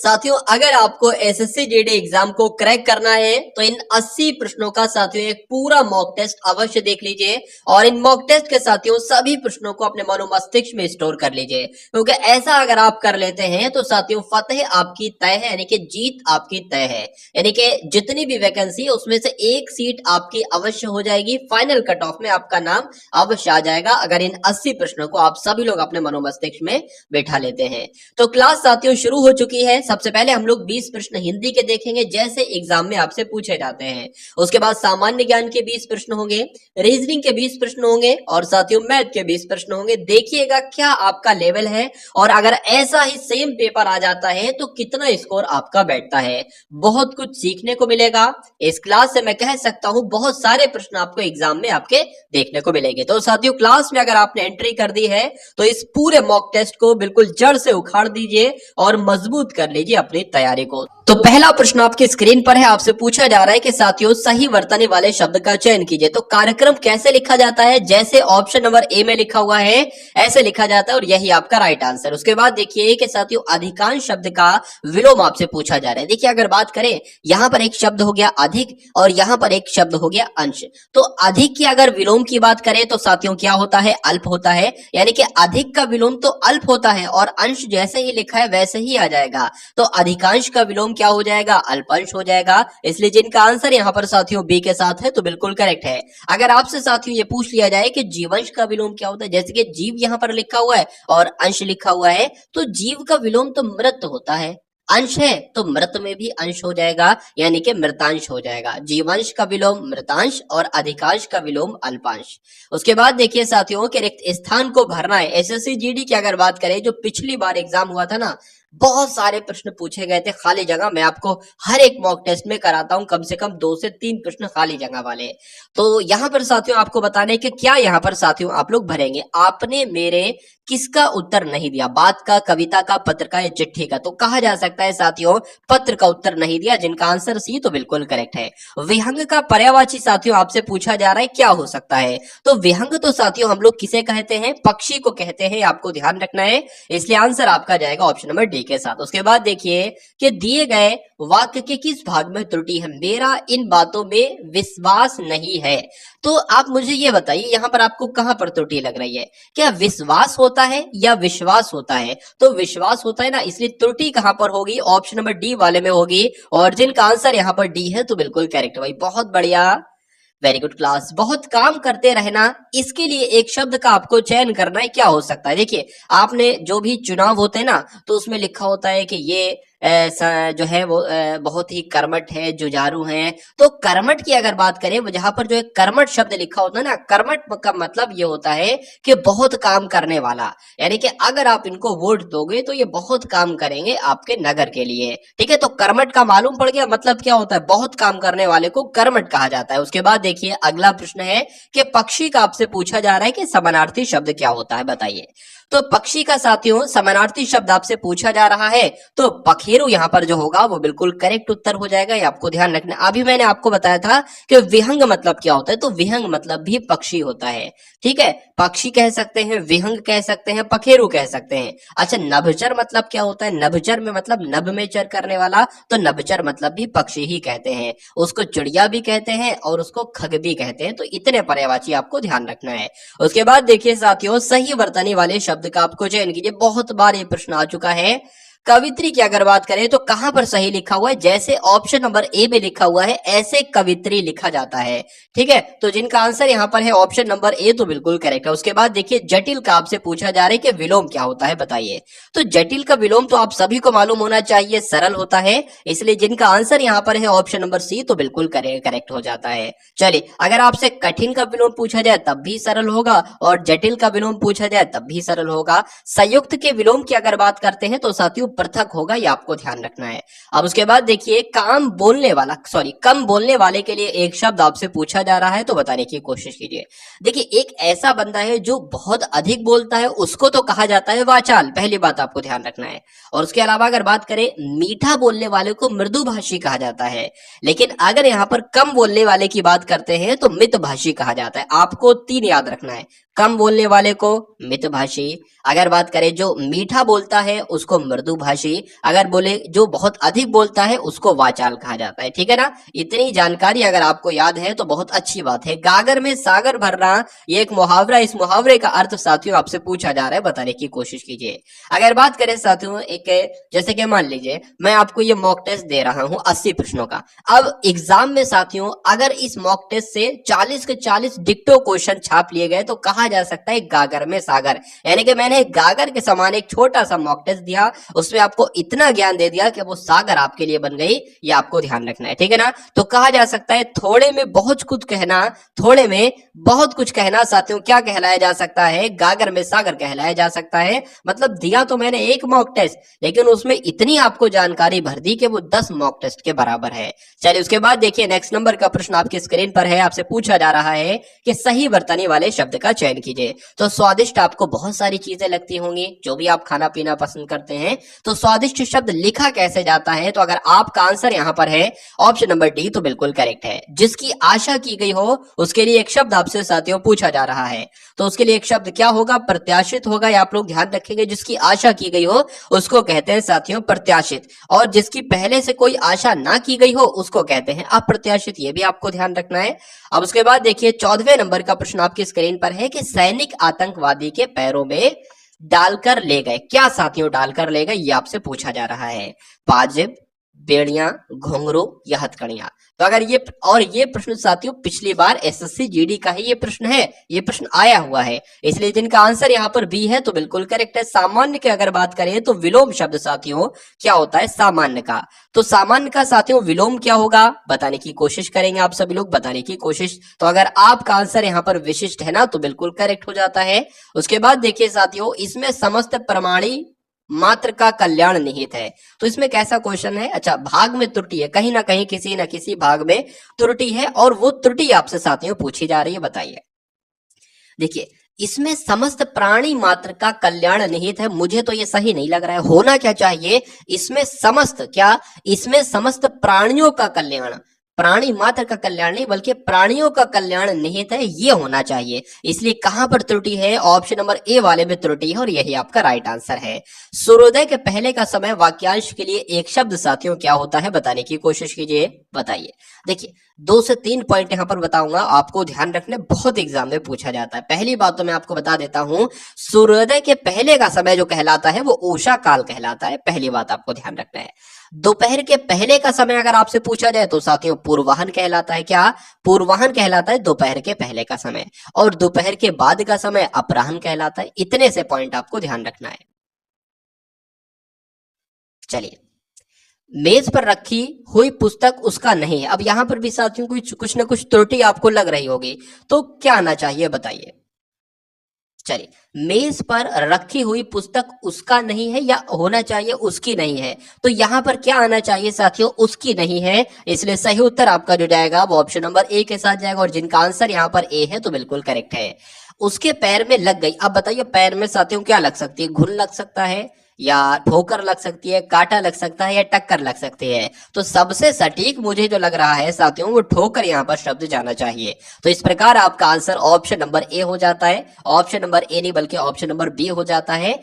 साथियों अगर आपको एसएससी जीडी एग्जाम को क्रैक करना है तो इन 80 प्रश्नों का साथियों एक पूरा मॉक टेस्ट अवश्य देख लीजिए और इन मॉक टेस्ट के साथियों सभी प्रश्नों को अपने मनो मस्तिष्क में स्टोर कर लीजिए, क्योंकि ऐसा अगर आप कर लेते हैं तो साथियों फतेह आपकी तय है, यानी कि जीत आपकी तय है। यानी कि जितनी भी वैकेंसी है उसमें से एक सीट आपकी अवश्य हो जाएगी, फाइनल कट ऑफ में आपका नाम अवश्य आ जाएगा अगर इन 80 प्रश्नों को आप सभी लोग अपने मनो मस्तिष्क में बैठा लेते हैं। तो क्लास साथियों शुरू हो चुकी है। सबसे पहले हम लोग 20 प्रश्न हिंदी के देखेंगे जैसे एग्जाम में आपसे पूछे जाते हैं। उसके बाद सामान्य ज्ञान के 20 प्रश्न होंगे, रीजनिंग के 20 प्रश्न होंगे और साथियों मैथ के 20 प्रश्न होंगे। देखिएगा क्या आपका लेवल है और अगर ऐसा ही सेम पेपर आ जाता है तो कितना स्कोर आपका बैठता है। बहुत कुछ सीखने को मिलेगा इस क्लास से, मैं कह सकता हूं बहुत सारे प्रश्न आपको एग्जाम में आपके देखने को मिलेंगे। तो साथियों क्लास में अगर आपने एंट्री कर दी है तो इस पूरे मॉक टेस्ट को बिल्कुल जड़ से उखाड़ दीजिए और मजबूत कर लीजिए अपनी तैयारी को। तो पहला प्रश्न आपकी स्क्रीन पर है, आपसे पूछा जा रहा है कि साथियों सही वर्तनी वाले शब्द का चयन कीजिए। तो कार्यक्रम कैसे लिखा जाता है, जैसे ऑप्शन नंबर ए में लिखा हुआ है ऐसे लिखा जाता है और यही आपका राइट आंसर। उसके बाद देखिए कि साथियों अधिकांश शब्द का विलोम आपसे पूछा जा रहा है। देखिए अगर बात करें यहां पर एक शब्द हो गया अधिक और यहां पर एक शब्द हो गया अंश। तो अधिक की अगर विलोम की बात करें तो साथियों क्या होता है, अल्प होता है, यानी कि अधिक का विलोम तो अल्प होता है और अंश जैसे ही लिखा है वैसे ही आ जाएगा। तो अधिकांश का विलोम क्या हो जाएगा, अल्पांश हो जाएगा। इसलिए जिनका आंसर यहाँ पर साथियों बी के साथ है तो बिल्कुल करेक्ट है। अगर आपसे साथियों ये पूछ लिया जाए कि जीवंश का विलोम क्या होता है, जैसे कि जीव यहाँ पर लिखा हुआ है और अंश लिखा हुआ है, तो जीव का विलोम तो मृत होता है, अंश है तो मृत में भी अंश हो जाएगा, यानी कि मृतांश हो जाएगा। जीवांश का विलोम मृतांश और अधिकांश का विलोम अल्पांश। उसके बाद देखिए साथियों के रिक्त स्थान को भरना है। एसएससी जीडी की अगर बात करें जो पिछली बार एग्जाम हुआ था ना, बहुत सारे प्रश्न पूछे गए थे खाली जगह। मैं आपको हर एक मॉक टेस्ट में कराता हूं कम से कम 2 से 3 प्रश्न खाली जगह वाले। तो यहाँ पर साथियों आपको बताने कि क्या यहाँ पर साथियों आप लोग भरेंगे, आपने मेरे किसका उत्तर नहीं दिया, बात का, कविता का, पत्र का या चिट्ठी का। तो कहा जा सकता है साथियों पत्र का उत्तर नहीं दिया, जिनका आंसर सी तो बिल्कुल करेक्ट है। विहंग का पर्यायवाची साथियों आपसे पूछा जा रहा है क्या हो सकता है। तो विहंग तो साथियों हम लोग किसे कहते हैं, पक्षी को कहते हैं, आपको ध्यान रखना है। इसलिए आंसर आपका जाएगा ऑप्शन नंबर डी के साथ। उसके बाद देखिए कि दिए गए वाक्य के किस भाग में त्रुटि है, मेरा इन बातों में विश्वास नहीं है। तो आप मुझे ये बताइए यहाँ पर आपको कहां पर त्रुटि लग रही है, क्या विश्वास होता है या विश्वास होता है। तो विश्वास होता है ना, इसलिए त्रुटि कहां पर होगी, ऑप्शन नंबर डी वाले में होगी और जिनका आंसर यहाँ पर डी है तो बिल्कुल करेक्ट भाई, बहुत बढ़िया, वेरी गुड क्लास। बहुत काम करते रहना, इसके लिए एक शब्द का आपको चयन करना है, क्या हो सकता है। देखिए आपने जो भी चुनाव होते हैं ना तो उसमें लिखा होता है कि ये जो है वो बहुत ही कर्मठ है, जुझारू है। तो कर्मठ की अगर बात करें, वो जहां पर जो है कर्मठ शब्द लिखा होता है ना, कर्मठ का मतलब ये होता है कि बहुत काम करने वाला, यानी कि अगर आप इनको वोट दोगे तो ये बहुत काम करेंगे आपके नगर के लिए, ठीक है। तो कर्मठ का मालूम पड़ गया मतलब क्या होता है, बहुत काम करने वाले को कर्मठ कहा जाता है। उसके बाद देखिए अगला प्रश्न है कि पक्षी का आपसे पूछा जा रहा है कि समानार्थी शब्द क्या होता है, बताइए। तो पक्षी का साथियों समानार्थी शब्द आपसे पूछा जा रहा है तो पखेरु यहाँ पर जो होगा वो बिल्कुल करेक्ट उत्तर हो जाएगा, ये आपको ध्यान रखना। अभी मैंने आपको बताया था कि विहंग मतलब क्या होता है, तो विहंग मतलब भी पक्षी होता है, ठीक है। पक्षी कह सकते हैं, विहंग कह सकते हैं, पखेरु कह सकते हैं। अच्छा नभचर मतलब क्या होता है, नभचर में मतलब नभ में चर करने वाला, तो नभचर मतलब भी पक्षी ही कहते हैं। उसको चिड़िया भी कहते हैं और उसको खग भी कहते हैं। तो इतने पर्यायवाची आपको ध्यान रखना है। उसके बाद देखिए साथियों सही वर्तनी वाले शब्द का आपको चयन कीजिए। बहुत बार ये प्रश्न आ चुका है। कवित्री की अगर बात करें तो कहां पर सही लिखा हुआ है, जैसे ऑप्शन नंबर ए में लिखा हुआ है ऐसे कवित्री लिखा जाता है, ठीक है। तो जिनका आंसर यहां पर है ऑप्शन नंबर ए तो बिल्कुल करेक्ट है। उसके बाद देखिए जटिल का आपसे पूछा जा रहा है कि विलोम क्या होता है, बताइए। तो जटिल का विलोम तो आप सभी को मालूम होना चाहिए, सरल होता है। इसलिए जिनका आंसर यहां पर है ऑप्शन नंबर सी तो बिल्कुल करेक्ट हो जाता है। चलिए अगर आपसे कठिन का विलोम पूछा जाए तब भी सरल होगा और जटिल का विलोम पूछा जाए तब भी सरल होगा। संयुक्त के विलोम की अगर बात करते हैं तो साथियों पृथक होगा, ये आपको ध्यान रखना है। अब उसके बाद देखिए कम बोलने वाले के लिए एक शब्द आपसे पूछा जा रहा है तो बताने की कोशिश कीजिए। देखिए एक ऐसा बंदा है जो बहुत अधिक बोलता है, उसको तो कहा जाता है वाचाल, पहली बात आपको ध्यान रखना है। और उसके अलावा अगर बात करें मीठा बोलने वाले को मृदुभाषी कहा जाता है, लेकिन अगर यहाँ पर कम बोलने वाले की बात करते हैं तो मितभाषी कहा जाता है। आपको 3 याद रखना है, कम बोलने वाले को मितभाषी, अगर बात करें जो मीठा बोलता है उसको मृदुभाषी, अगर बोले जो बहुत अधिक बोलता है उसको वाचाल कहा जाता है। ठीक है ना, इतनी जानकारी अगर आपको याद है तो बहुत अच्छी बात है। गागर में सागर भरना ये एक मुहावरा, इस मुहावरे का अर्थ साथियों आपसे पूछा जा रहा है, बताने की कोशिश कीजिए। अगर बात करें साथियों एक, जैसे कि मान लीजिए मैं आपको ये मॉक टेस्ट दे रहा हूं 80 प्रश्नों का। अब एग्जाम में साथियों अगर इस मॉक टेस्ट से 40 के 40 डिक्टो क्वेश्चन छाप लिए गए तो कहा जा सकता है गागर में सागर, यानी कि मैंने गागर के समान एक छोटा सा मॉक टेस्ट दिया, उसमें आपको इतना ज्ञान दे दिया कि वो सागर आपके लिए बन गई, ये आपको ध्यान रखना है। ठीक है ना, तो कहा जा सकता है थोड़े में बहुत कुछ कहना, थोड़े में बहुत कुछ कहना साथियों क्या कहलाया जा सकता है, गागर में सागर कहलाया जा सकता है। मतलब दिया तो मैंने एक मॉक टेस्ट, लेकिन उसमें इतनी आपको जानकारी भर दी कि वो 10 मॉक टेस्ट के बराबर है। चलिए उसके बाद देखिए नेक्स्ट नंबर का प्रश्न आपकी स्क्रीन पर है, आपसे पूछा जा रहा है कि सही बरतने वाले शब्द का चयन कीजिए। तो स्वादिष्ट आपको बहुत सारी चीजें लगती होंगी, जो भी आप खाना पीना पसंद करते हैं, तो स्वादिष्ट शब्द लिखा कैसे जाता है? तो अगर आपका आंसर यहां पर है ऑप्शन नंबर डी तो बिल्कुल करेक्ट है। जिसकी आशा की गई हो उसके लिए एक शब्द आपसे साथियों पूछा जा रहा है, तो उसके लिए एक शब्द क्या होगा? प्रत्याशित होगा, या आप लोग ध्यान रखेंगे जिसकी आशा की गई हो उसको कहते हैं साथियों प्रत्याशित, और जिसकी पहले से कोई आशा ना की गई हो उसको कहते हैं अप्रत्याशित, ये भी आपको ध्यान रखना है। अब उसके बाद देखिए 14वें नंबर का प्रश्न आपकी स्क्रीन पर है कि सैनिक आतंकवादी के पैरों में डालकर ले गए, क्या साथियों डालकर ले गए, ये आपसे पूछा जा रहा है। पाजिब, बेड़ियां, घुंघरू या हथकड़ियां। तो अगर ये, और ये प्रश्न साथियों पिछली बार एसएससी जीडी का ही ये प्रश्न है, ये प्रश्न आया हुआ है, इसलिए जिनका आंसर यहाँ पर बी है तो बिल्कुल करेक्ट है। सामान्य की अगर बात करें तो विलोम शब्द साथियों क्या होता है? सामान्य का। तो सामान्य का साथियों विलोम क्या होगा बताने की कोशिश करेंगे आप सभी लोग, बताने की कोशिश। तो अगर आपका आंसर यहाँ पर विशिष्ट है ना तो बिल्कुल करेक्ट हो जाता है। उसके बाद देखिए साथियों इसमें समस्त प्रमाणी मात्र का कल्याण निहित है, तो इसमें कैसा क्वेश्चन है? अच्छा, भाग में त्रुटि है, कहीं ना कहीं किसी ना किसी भाग में त्रुटि है, और वो त्रुटि आपसे साथियों पूछी जा रही है, बताइए। देखिए इसमें समस्त प्राणी मात्र का कल्याण निहित है, मुझे तो ये सही नहीं लग रहा है, होना क्या चाहिए? इसमें समस्त क्या, इसमें समस्त प्राणियों का कल्याण, प्राणी मात्र का कल्याण नहीं बल्कि प्राणियों का कल्याण निहित है, ये होना चाहिए। इसलिए कहां पर त्रुटि है? ऑप्शन नंबर ए वाले में त्रुटि है, और यही आपका राइट आंसर है। सूर्योदय के पहले का समय वाक्यांश के लिए एक शब्द साथियों क्या होता है? बताने की कोशिश कीजिए, बताइए। देखिए 2 से 3 पॉइंट यहां पर बताऊंगा, आपको ध्यान रखने, बहुत एग्जाम में पूछा जाता है। पहली बात तो मैं आपको बता देता हूं, सूर्योदय के पहले का समय जो कहलाता है वो उषा काल कहलाता है, पहली बात आपको ध्यान रखना है। दोपहर के पहले का समय अगर आपसे पूछा जाए तो साथियों पूर्वाहन कहलाता है, क्या? पूर्वाहन कहलाता है दोपहर के पहले का समय, और दोपहर के बाद का समय अपराह्न कहलाता है। इतने से पॉइंट आपको ध्यान रखना है। चलिए, मेज पर रखी हुई पुस्तक उसका नहीं है, अब यहां पर भी साथियों कुछ ना कुछ त्रुटि आपको लग रही होगी, तो क्या आना चाहिए बताइए। चलिए, मेज पर रखी हुई पुस्तक उसका नहीं है, या होना चाहिए उसकी नहीं है, तो यहां पर क्या आना चाहिए साथियों? उसकी नहीं है, इसलिए सही उत्तर आपका जो जाएगा वो ऑप्शन नंबर ए के साथ जाएगा, और जिनका आंसर यहां पर ए है तो बिल्कुल करेक्ट है। उसके पैर में लग गई, अब बताइए पैर में साथियों क्या लग सकती है? घुन लग सकता है, या ठोकर लग सकती है, कांटा लग सकता है, या टक्कर लग सकती है। तो सबसे सटीक मुझे जो लग रहा है साथियों वो ठोकर यहाँ पर शब्द जाना चाहिए। तो इस प्रकार आपका आंसर ऑप्शन नंबर ए हो जाता है, ऑप्शन नंबर ए नहीं बल्कि ऑप्शन नंबर बी हो जाता है।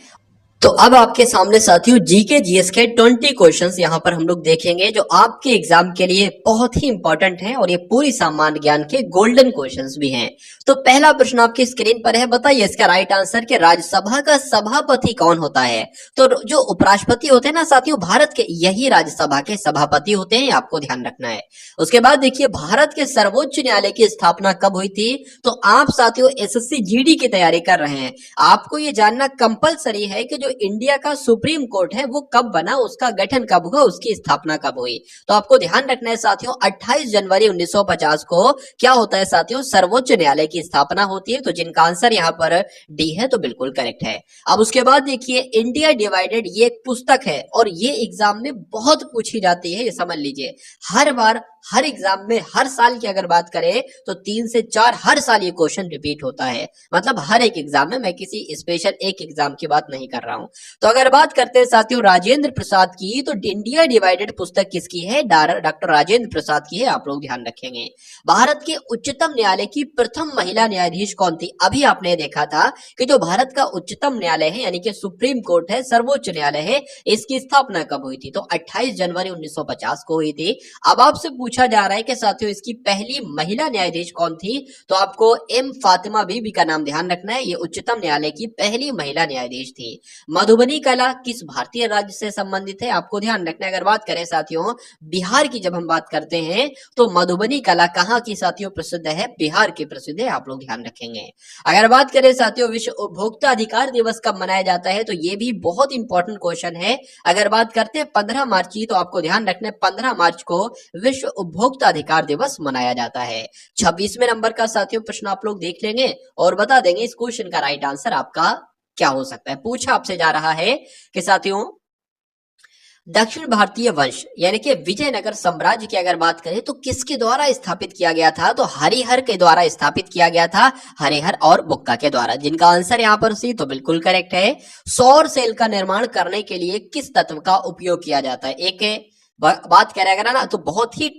तो अब आपके सामने साथियों जीके जीएस के 20 क्वेश्चंस यहाँ पर हम लोग देखेंगे, जो आपके एग्जाम के लिए बहुत ही इंपॉर्टेंट हैं, और ये पूरी सामान्य ज्ञान के गोल्डन क्वेश्चंस भी हैं। तो पहला प्रश्न आपकी स्क्रीन पर है, बताइए इसका राइट आंसर कि राज्यसभा का सभापति कौन होता है? तो जो उपराष्ट्रपति होते हैं ना साथियों भारत के, यही राज्यसभा के सभापति होते हैं, आपको ध्यान रखना है। उसके बाद देखिए भारत के सर्वोच्च न्यायालय की स्थापना कब हुई थी? तो आप साथियों एसएससी जीडी की तैयारी कर रहे हैं, आपको ये जानना कंपलसरी है कि जो इंडिया का सुप्रीम कोर्ट है वो कब बना, उसका गठन कब हुआ, उसकी स्थापना कब हुई। तो आपको ध्यान रखना है साथियों 28 जनवरी 1950 को क्या होता है साथियों? सर्वोच्च न्यायालय की स्थापना होती है। तो जिनका आंसर यहाँ पर डी है तो बिल्कुल करेक्ट है। अब उसके बाद देखिए इंडिया डिवाइडेड, ये एक पुस्तक है और ये एग्जाम में बहुत पूछी जाती है, ये समझ लीजिए। हर बार हर एग्जाम में, हर साल की अगर बात करें तो 3 से 4 हर साल ये क्वेश्चन रिपीट होता है, मतलब हर एक एग्जाम में, मैं किसी स्पेशल एक एग्जाम की बात नहीं कर रहा हूं। हूँ। तो अगर बात करते हैं साथियों राजेंद्र प्रसाद की, तो इंडिया डिवाइडेड पुस्तक किसकी है? डॉक्टर राजेंद्र प्रसाद की है, आप लोग ध्यान रखेंगे। भारत के उच्चतम न्यायालय की प्रथम महिला न्यायाधीश कौन थी? अभी आपने देखा था कि जो भारत का उच्चतम न्यायालय है यानी कि सुप्रीम कोर्ट है, सर्वोच्च न्यायालय है, इसकी स्थापना कब हुई थी? तो 28 जनवरी 1950 को हुई थी। अब आपसे पूछा जा रहा है कि साथियों इसकी पहली महिला न्यायाधीश कौन थी? तो आपको एम फातिमा बीबी का नाम ध्यान रखना है, ये उच्चतम न्यायालय की पहली महिला न्यायाधीश थी। मधुबनी कला किस भारतीय राज्य से संबंधित है? आपको ध्यान रखना है। अगर बात करें साथियों बिहार की, जब हम बात करते हैं तो मधुबनी कला कहाँ की साथियों प्रसिद्ध है? बिहार की प्रसिद्ध है, आप लोग ध्यान रखेंगे। अगर बात करें साथियों विश्व उपभोक्ता अधिकार दिवस कब मनाया जाता है? तो ये भी बहुत इंपॉर्टेंट क्वेश्चन है। अगर बात करते हैं 15 मार्च की, तो आपको ध्यान रखना है 15 मार्च को विश्व उपभोक्ता अधिकार दिवस मनाया जाता है। 26वें नंबर का साथियों प्रश्न आप लोग देख लेंगे और बता देंगे इस क्वेश्चन का राइट आंसर आपका क्या हो सकता है। पूछा आपसे जा रहा है कि साथियों दक्षिण भारतीय वंश यानी कि विजयनगर साम्राज्य की अगर बात करें तो किसके द्वारा स्थापित किया गया था? तो हरिहर के द्वारा स्थापित किया गया था, हरिहर और बुक्का के द्वारा, जिनका आंसर यहाँ पर सी तो बिल्कुल करेक्ट है। सौर सेल का निर्माण करने के लिए किस तत्व का उपयोग किया जाता है? एक बात कह रहा ना, तो बहुत ही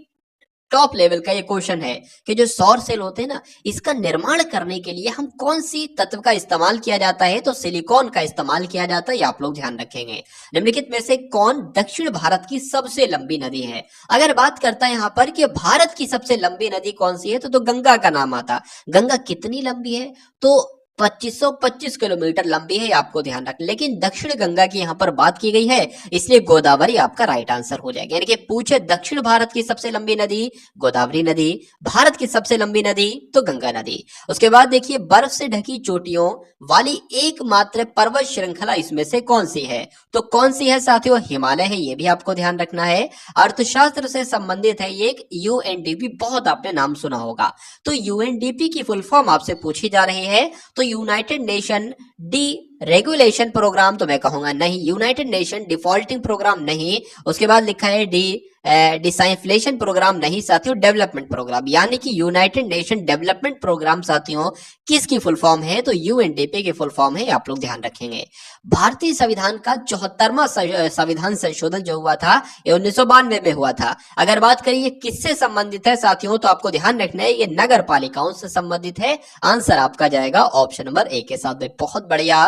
टॉप लेवल का ये क्वेश्चन है कि जो सौर सेल होते हैं ना, इसका निर्माण करने के लिए हम कौन सी तत्व का इस्तेमाल किया जाता है? तो सिलिकॉन का इस्तेमाल किया जाता है, ये आप लोग ध्यान रखेंगे। निम्नलिखित में से कौन दक्षिण भारत की सबसे लंबी नदी है? अगर बात करता है यहाँ पर कि भारत की सबसे लंबी नदी कौन सी है, तो गंगा का नाम आता। गंगा कितनी लंबी है? तो 2525 किलोमीटर लंबी है, आपको ध्यान रखना। लेकिन दक्षिण गंगा की यहाँ पर बात की गई है, इसलिए गोदावरी आपका राइट आंसर हो जाएगा। यानी कि पूछे दक्षिण भारत की सबसे लंबी नदी गोदावरी नदी, भारत की सबसे लंबी नदी तो गंगा नदी। उसके बाद देखिए बर्फ से ढकी चोटियों वाली एकमात्र पर्वत श्रृंखला इसमें से कौन सी है? तो कौन सी है साथियों? हिमालय है, ये भी आपको ध्यान रखना है। अर्थशास्त्र से संबंधित है ये एक यूएनडीपी, बहुत आपने नाम सुना होगा। तो यूएनडीपी की फुल फॉर्म आपसे पूछी जा रही है, तो united nation deregulation programme, तो मैं कहूंगा नहीं। यूनाइटेड नेशन डिफॉल्टिंग प्रोग्राम नहीं। उसके बाद लिखा है डिसाइंफ्लेशन प्रोग्राम नहीं साथियों, डेवलपमेंट प्रोग्राम, यानी कि यूनाइटेड नेशन डेवलपमेंट प्रोग्राम साथियों किसकी फुल फॉर्म है? तो यूएनडीपी की फुल फॉर्म है, आप लोग ध्यान रखेंगे। भारतीय संविधान का 74वां संविधान संशोधन जो हुआ था ये 1992 में हुआ था। अगर बात करिए किससे संबंधित है साथियों, तो आपको ध्यान रखना है ये नगर पालिकाओं से संबंधित है। आंसर आपका जाएगा ऑप्शन नंबर ए के साथ में। बहुत बढ़िया,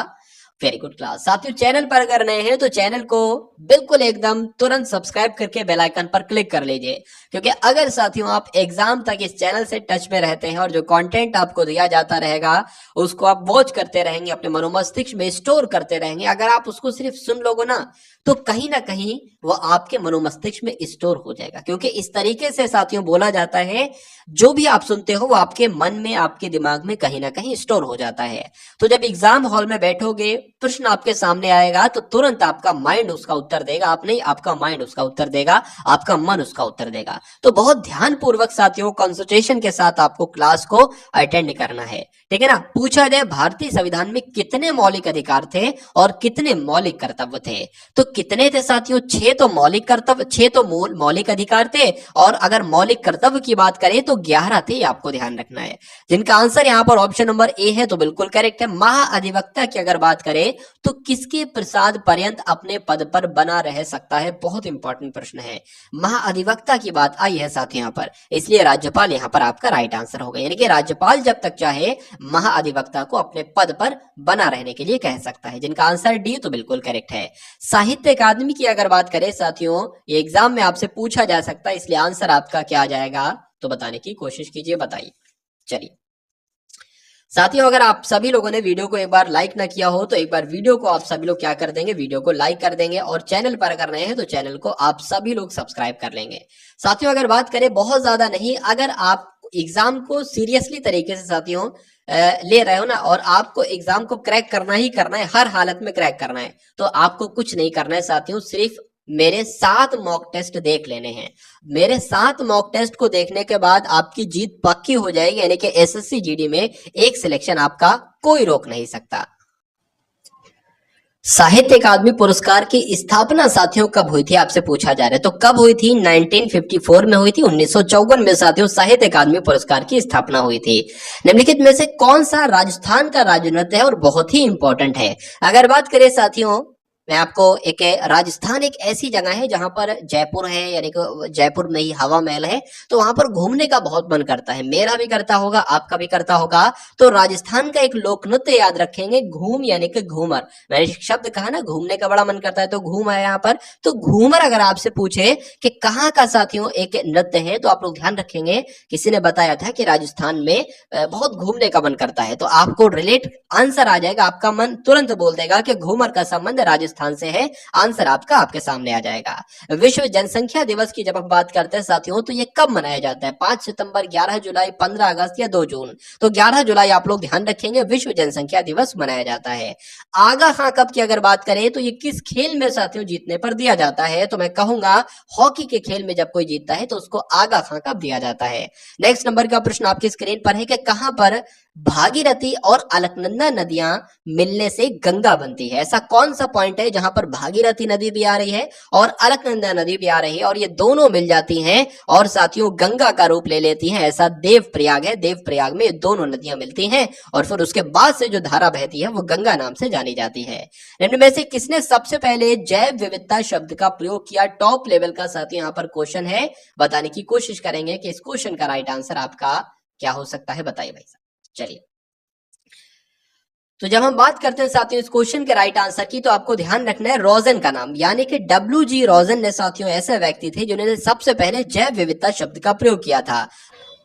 वेरी गुड क्लास। साथियों चैनल पर अगर नए हैं तो चैनल को बिल्कुल एकदम तुरंत सब्सक्राइब करके बेल आइकन पर क्लिक कर लीजिए, क्योंकि अगर साथियों आप एग्जाम तक इस चैनल से टच में रहते हैं और जो कंटेंट आपको दिया जाता रहेगा उसको आप वॉच करते रहेंगे, अपने मनोमस्तिष्क में स्टोर करते रहेंगे। अगर आप उसको सिर्फ सुन लोगे ना तो कहीं ना कहीं वो आपके मनोमस्तिष्क में स्टोर हो जाएगा, क्योंकि इस तरीके से साथियों बोला जाता है जो भी आप सुनते हो वो आपके मन में, आपके दिमाग में कहीं ना कहीं स्टोर हो जाता है। तो जब एग्जाम हॉल में बैठोगे, प्रश्न आपके सामने आएगा तो तुरंत आपका माइंड उसका उत्तर देगा, आप नहीं, आपका माइंड उसका उत्तर देगा, आपका मन उसका उत्तर देगा। तो बहुत ध्यान पूर्वक साथियों कंसंट्रेशन के साथ आपको क्लास को अटेंड करना है, ठीक है ना। पूछा जाए भारतीय संविधान में कितने मौलिक अधिकार थे और कितने मौलिक कर्तव्य थे, तो कितने थे साथियों? 6 तो मौलिक कर्तव्य, 6 तो मौलिक अधिकार थे, और अगर मौलिक कर्तव्य की बात करें तो 11 थे, आपको ध्यान रखना है। जिनका आंसर यहाँ पर ऑप्शन नंबर ए है तो बिल्कुल करेक्ट है। महाअधिवक्ता की अगर बात करें तो किसके प्रसाद पर्यंत अपने पद पर बना रह सकता है? बहुत इंपॉर्टेंट प्रश्न है। महाअधिवक्ता की बात आई है साथ यहाँ पर, इसलिए राज्यपाल यहाँ पर आपका राइट आंसर होगा। यानी कि राज्यपाल जब तक चाहे महाअधिवक्ता को अपने पद पर बना रहने के लिए कह सकता है। जिनका आंसर डी तो बिल्कुल करेक्ट है। साहित्य अकादमी की अगर बात करें साथियों, ये एग्जाम में आपसे पूछा जा सकता है, इसलिए आंसर आपका क्या आ जाएगा तो बताने की कोशिश कीजिए, बताइए। चलिए साथियों, अगर आप सभी लोगों ने वीडियो को एक बार लाइक ना किया हो तो एक बार वीडियो को आप सभी लोग क्या कर देंगे, वीडियो को लाइक कर देंगे, और चैनल पर अगर नए हैं तो चैनल को आप सभी लोग सब्सक्राइब कर लेंगे। साथियों अगर बात करें बहुत ज्यादा नहीं, अगर आप एग्जाम को सीरियसली तरीके से साथियों ले रहे हो ना, और आपको एग्जाम को क्रैक करना ही करना है, हर हालत में क्रैक करना है, तो आपको कुछ नहीं करना है साथियों, सिर्फ मेरे 7 मॉक टेस्ट देख लेने हैं। मेरे 7 मॉक टेस्ट को देखने के बाद आपकी जीत पक्की हो जाएगी, यानी कि एसएससी जीडी में एक सिलेक्शन आपका कोई रोक नहीं सकता। साहित्य अकादमी पुरस्कार की स्थापना साथियों कब हुई थी, आपसे पूछा जा रहा है। तो कब हुई थी? 1954 में हुई थी। 1954 में साथियों साहित्य अकादमी पुरस्कार की स्थापना हुई थी। निम्नलिखित में से कौन सा राजस्थान का राज्य नृत्य है और बहुत ही इंपॉर्टेंट है? अगर बात करें साथियों, मैं आपको एक राजस्थान एक ऐसी जगह है जहां पर जयपुर है, यानी कि जयपुर में ही हवा महल है, तो वहां पर घूमने का बहुत मन करता है। मेरा भी करता होगा, आपका भी करता होगा। तो राजस्थान का एक लोक नृत्य याद रखेंगे, घूम यानी कि घूमर। मैंने शब्द कहा ना, घूमने का बड़ा मन करता है तो घूम है यहाँ पर। तो घूमर अगर आपसे पूछे कि कहाँ का साथियों एक नृत्य है, तो आप लोग ध्यान रखेंगे, किसी ने बताया था कि राजस्थान में बहुत घूमने का मन करता है, तो आपको रिलेट आंसर आ जाएगा, आपका मन तुरंत बोल देगा कि घूमर का संबंध राजस्थान से है। आंसर आपका आपके सामने आ जाएगा। विश्व जनसंख्या दिवस की जब हम बात करते हैं साथियों, तो ये कब मनाया जाता है? 5 सितंबर, 11 जुलाई, 15 अगस्त या 2 जून? तो 11 जुलाई आप लोग ध्यान रखेंगे, विश्व जनसंख्या दिवस मनाया जाता है। आगा खां कप की अगर बात करें तो ये किस खेल में साथियों जीतने पर दिया जाता है? तो मैं कहूंगा हॉकी के खेल में जब कोई जीतता है तो उसको आगा खां कप दिया जाता है। नेक्स्ट नंबर का प्रश्न आपकी स्क्रीन पर है कि कहां पर भागीरथी और अलकनंदा नदियां मिलने से गंगा बनती है? ऐसा कौन सा पॉइंट है जहां पर भागीरथी नदी भी आ रही है और अलकनंदा नदी भी आ रही है और ये दोनों मिल जाती हैं और साथियों गंगा का रूप ले लेती हैं? ऐसा देवप्रयाग है। देवप्रयाग में ये दोनों नदियां मिलती हैं और फिर उसके बाद से जो धारा बहती है वो गंगा नाम से जानी जाती है। निम्न में से किसने सबसे पहले जैव विविधता शब्द का प्रयोग किया? टॉप लेवल का साथियों यहाँ पर क्वेश्चन है, बताने की कोशिश करेंगे कि इस क्वेश्चन का राइट आंसर आपका क्या हो सकता है, बताइए भाई साहब। चलिए, तो जब हम बात करते हैं साथियों इस क्वेश्चन के राइट आंसर की, तो आपको ध्यान रखना है रोजन का नाम, यानी कि डब्ल्यू.जी. रोजन ने साथियों ऐसे व्यक्ति थे जिन्होंने सबसे पहले जैव विविधता शब्द का प्रयोग किया था।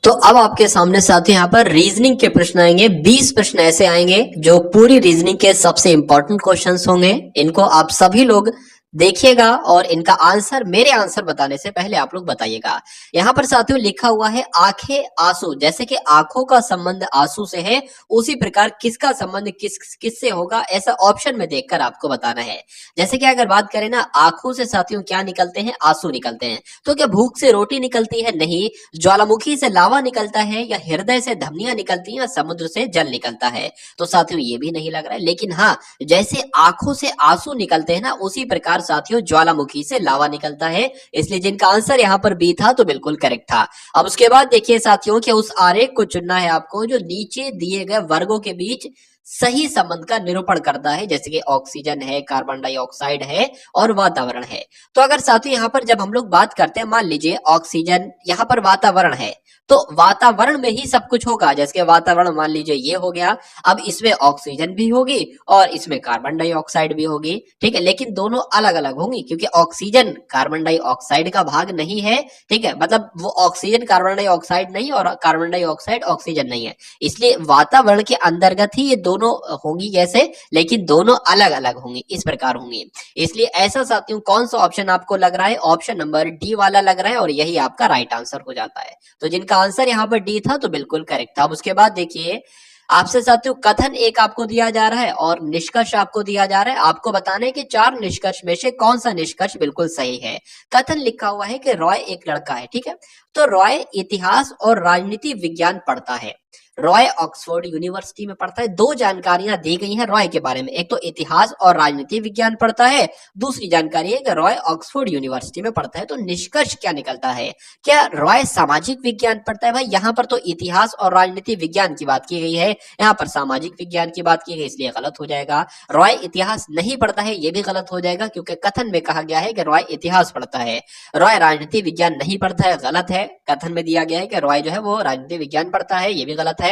तो अब आपके सामने साथियों यहाँ पर रीजनिंग के प्रश्न आएंगे। 20 प्रश्न ऐसे आएंगे जो पूरी रीजनिंग के सबसे इंपॉर्टेंट क्वेश्चंस होंगे। इनको आप सभी लोग देखिएगा और इनका आंसर मेरे आंसर बताने से पहले आप लोग बताइएगा। यहाँ पर साथियों लिखा हुआ है आंखें आंसू, जैसे कि आंखों का संबंध आंसू से है, उसी प्रकार किसका संबंध किससे होगा, ऐसा ऑप्शन में देखकर आपको बताना है। जैसे कि अगर बात करें ना, आंखों से साथियों क्या निकलते हैं? आंसू निकलते हैं। तो क्या भूख से रोटी निकलती है? नहीं। ज्वालामुखी से लावा निकलता है, या हृदय से धमनियां निकलती हैं, या समुद्र से जल निकलता है? तो साथियों ये भी नहीं लग रहा है, लेकिन हाँ, जैसे आंखों से आंसू निकलते हैं ना, उसी प्रकार साथियों ज्वालामुखी से लावा निकलता है। इसलिए जिनका आंसर यहाँ पर बी था तो बिल्कुल करेक्ट था। अब उसके बाद देखिए साथियों कि उस आरेख को चुनना है आपको जो नीचे दिए गए वर्गों के बीच सही संबंध का निरूपण करता है, जैसे कि ऑक्सीजन है, कार्बन डाइऑक्साइड है और वातावरण है। तो अगर साथियों यहाँ पर जब हम लोग बात करते हैं, मान लीजिए ऑक्सीजन, यहाँ पर वातावरण है, तो वातावरण में ही सब कुछ होगा। जैसे कि वातावरण मान लीजिए ये हो गया, अब इसमें ऑक्सीजन भी होगी और इसमें कार्बन डाइऑक्साइड भी होगी, ठीक है, लेकिन दोनों अलग अलग होंगी क्योंकि ऑक्सीजन कार्बन डाइऑक्साइड का भाग नहीं है, ठीक है, मतलब वो ऑक्सीजन कार्बन डाइऑक्साइड नहीं और कार्बन डाइऑक्साइड ऑक्सीजन नहीं है, इसलिए वातावरण के अंतर्गत ही ये दोनों होंगी जैसे, लेकिन दोनों अलग अलग होंगी, इस प्रकार होंगी। इसलिए ऐसा साथियों कौन सा ऑप्शन आपको लग रहा है? ऑप्शन नंबर डी वाला लग रहा है और यही आपका राइट आंसर हो जाता है। तो जिनका आंसर यहाँ पर डी था तो बिल्कुल करेक्ट था। अब उसके बाद देखिए आपसे साथियों कथन एक आपको दिया जा रहा है और निष्कर्ष आपको दिया जा रहा है। आपको बताना है कि 4 निष्कर्ष में से कौन सा निष्कर्ष बिल्कुल सही है। कथन लिखा हुआ है कि रॉय एक लड़का है, ठीक है, तो रॉय इतिहास और राजनीति विज्ञान पढ़ता है। रॉय ऑक्सफोर्ड यूनिवर्सिटी में पढ़ता है। 2 जानकारियां दी गई हैं रॉय के बारे में, एक तो इतिहास और राजनीति विज्ञान पढ़ता है, दूसरी जानकारी है कि रॉय ऑक्सफोर्ड यूनिवर्सिटी में पढ़ता है। तो निष्कर्ष क्या निकलता है? क्या रॉय सामाजिक विज्ञान पढ़ता है? भाई यहाँ पर तो इतिहास और राजनीति विज्ञान की बात की गई है, यहाँ पर सामाजिक विज्ञान की बात की गई, इसलिए गलत हो जाएगा। रॉय इतिहास नहीं पढ़ता है, ये भी गलत हो जाएगा क्योंकि कथन में कहा गया है कि रॉय इतिहास पढ़ता है। रॉय राजनीति विज्ञान नहीं पढ़ता है, गलत है। कथन में दिया गया है कि रॉय जो है वो राजनीति विज्ञान पढ़ता है, ये भी गलत है।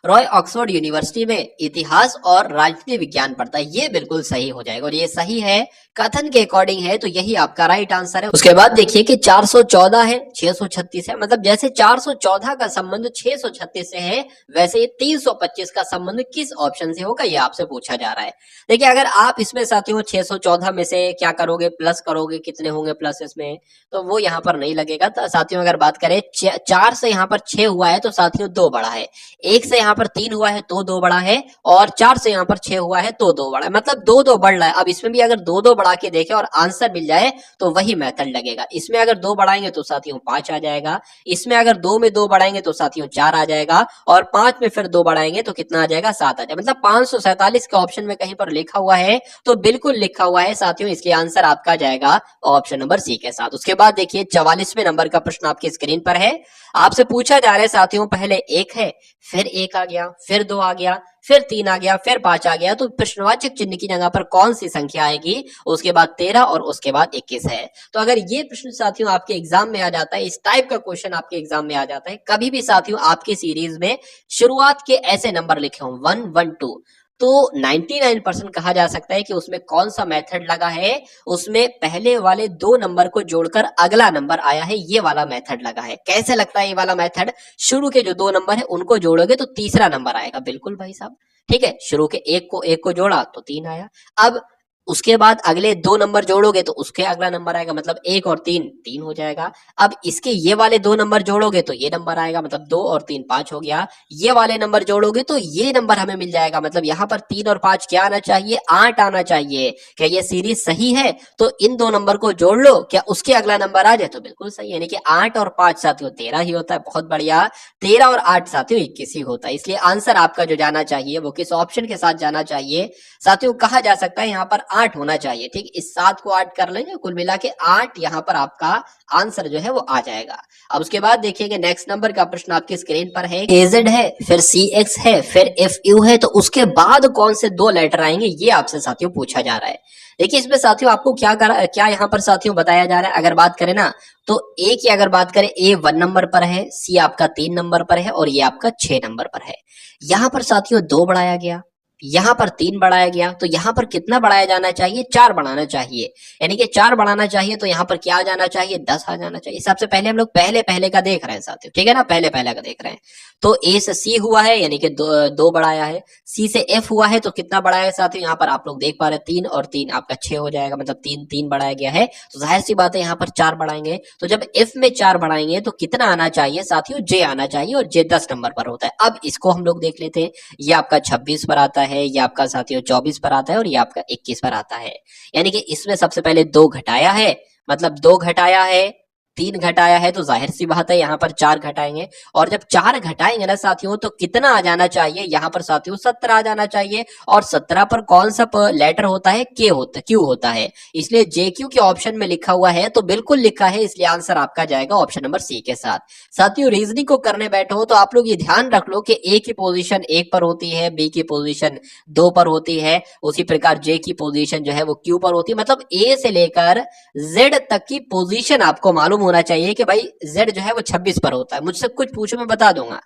रॉय ऑक्सफोर्ड यूनिवर्सिटी में इतिहास और राजनीति विज्ञान पढ़ता है, ये बिल्कुल सही हो जाएगा और ये सही है, कथन के अकॉर्डिंग है, तो यही आपका राइट आंसर है। उसके बाद देखिए कि 414 है, 636 है, मतलब जैसे 414 का संबंध 636 से है, वैसे ये 325 का संबंध किस ऑप्शन से होगा, ये आपसे पूछा जा रहा है। देखिए अगर आप इसमें साथियों 614 में से क्या करोगे, प्लस करोगे, कितने होंगे प्लस इसमें, तो वो यहाँ पर नहीं लगेगा। तो साथियों अगर बात करें 4 से यहाँ पर 6 हुआ है तो साथियों 2 बड़ा है, 1 से यहाँ यहाँ पर 3 हुआ है तो 2 बढ़ा है, और 4 से यहाँ पर 6 हुआ है तो 2 बढ़ा है, मतलब 2 2 बढ़ रहा है। अब इसमें भी अगर 2 2 बढ़ा के देखें और आंसर मिल जाए तो वही मेथड लगेगा। इसमें अगर 2 बढ़ाएंगे तो साथियों 5 आ जाएगा, इसमें अगर 2 में 2 बढ़ाएंगे तो साथियों 4 आ जाएगा, और 5 में फिर 2 बढ़ाएंगे तो कितना आ जाएगा, 7 आ जाएगा। मतलब 547 का ऑप्शन में कहीं पर लिखा हुआ है तो बिल्कुल लिखा हुआ है साथियों, इसलिए आंसर आपका जाएगा ऑप्शन नंबर सी के साथ। उसके बाद देखिए 44वें नंबर का प्रश्न आपकी स्क्रीन पर है। आपसे पूछा जा रहा है साथियों, पहले 1 है, फिर 1 आ गया, फिर 2 आ गया, फिर 3 आ गया, फिर 5 आ गया, तो प्रश्नवाचक चिन्ह की जगह पर कौन सी संख्या आएगी? उसके बाद 13 और उसके बाद 21 है। तो अगर ये प्रश्न साथियों आपके एग्जाम में आ जाता है, इस टाइप का क्वेश्चन आपके एग्जाम में आ जाता है, कभी भी साथियों आपके सीरीज में शुरुआत के ऐसे नंबर लिखे हों 1 1 2, तो 99% कहा जा सकता है कि उसमें कौन सा मेथड लगा है, उसमें पहले वाले 2 नंबर को जोड़कर अगला नंबर आया है, ये वाला मेथड लगा है। कैसे लगता है ये वाला मेथड? शुरू के जो 2 नंबर है उनको जोड़ोगे तो तीसरा नंबर आएगा, बिल्कुल भाई साहब, ठीक है। शुरू के एक को जोड़ा तो 3 आया। अब उसके बाद अगले 2 नंबर जोड़ोगे तो उसके अगला नंबर आएगा, मतलब 1 और 3 3 हो जाएगा। अब इसके ये वाले 2 नंबर जोड़ोगे तो ये नंबर आएगा, मतलब 2 और 3 5 हो गया। ये वाले नंबर जोड़ोगे तो ये नंबर हमें मिल जाएगा, मतलब यहाँ पर 3 और 5 क्या आना चाहिए, 8 आना चाहिए। क्या ये सीरीज सही है? तो इन 2 नंबर को जोड़ लो, क्या उसके अगला नंबर आ जाए तो बिल्कुल सही, यानी कि 8 और 5 साथियों 13 ही होता है। बहुत बढ़िया, 13 और 8 साथियों 21 ही होता है। इसलिए आंसर आपका जो जाना चाहिए वो किस ऑप्शन के साथ जाना चाहिए साथियों? कहा जा सकता है यहाँ पर 8 होना चाहिए, ठीक। इस 7 को 8 कर लेंगे, कुल मिला के 8 यहाँ पर आपका आंसर जो है वो आ जाएगा। अब उसके बाद देखिएगा नेक्स्ट नंबर का प्रश्न आपकी स्क्रीन पर है। AZ है, फिर CX है, फिर FU है, तो उसके बाद कौन से 2 लेटर आएंगे, ये आपसे साथियों पूछा जा रहा है। देखिए इसमें साथियों आपको क्या यहाँ पर साथियों बताया जा रहा है, अगर बात करें ना तो A की अगर बात करें, A 1 नंबर पर है, C आपका 3 नंबर पर है, और ये आपका 6 नंबर पर है। यहाँ पर साथियों 2 बढ़ाया गया, यहाँ पर 3 बढ़ाया गया, तो यहाँ पर कितना बढ़ाया जाना चाहिए? 4 बढ़ाना चाहिए, यानी कि 4 बढ़ाना चाहिए। तो यहाँ पर क्या आ जाना चाहिए? 10 आ जाना चाहिए। सबसे पहले हम लोग पहले का देख रहे हैं साथियों, ठीक है ना, पहले का देख रहे हैं। तो A से C हुआ है, यानी कि 2 बढ़ाया है। C से F हुआ है तो कितना बढ़ाया है साथियों? यहाँ पर आप लोग देख पा रहे हैं 3 और 3 आपका 6 हो जाएगा, मतलब 3 बढ़ाया गया है। तो जाहिर सी बात है यहाँ पर 4 बढ़ाएंगे। तो जब F में 4 बढ़ाएंगे तो कितना आना चाहिए साथियों? J आना चाहिए, और J 10 नंबर पर होता है। अब इसको हम लोग देख लेते हैं। ये आपका 26 पर आता है, ये आपका साथियों 24 पर आता है, और ये आपका 21 पर आता है। यानी कि इसमें सबसे पहले 2 घटाया है, मतलब 2 घटाया है, 3 घटाया है, तो जाहिर सी बात है यहाँ पर 4 घटाएंगे। और जब 4 घटाएंगे ना साथियों तो कितना आ जाना चाहिए? यहाँ पर साथियों 17 आ जाना चाहिए। और 17 पर कौन सा लेटर होता है? Q होता है। इसलिए JQ के ऑप्शन में लिखा हुआ है तो बिल्कुल लिखा है, इसलिए आंसर आपका जाएगा ऑप्शन नंबर C के साथ। साथियों रीजनिंग को करने बैठो तो आप लोग ये ध्यान रख लो कि A की पोजीशन 1 पर होती है, B की पोजीशन 2 पर होती है, उसी प्रकार J की पोजीशन जो है वो Q पर होती है। मतलब A से लेकर Z तक की पोजीशन आपको मालूम होना चाहिए कि भाई Z जो है वो 26 पर होता है। मुझसे कुछ पूछो मैं बता दूंगा,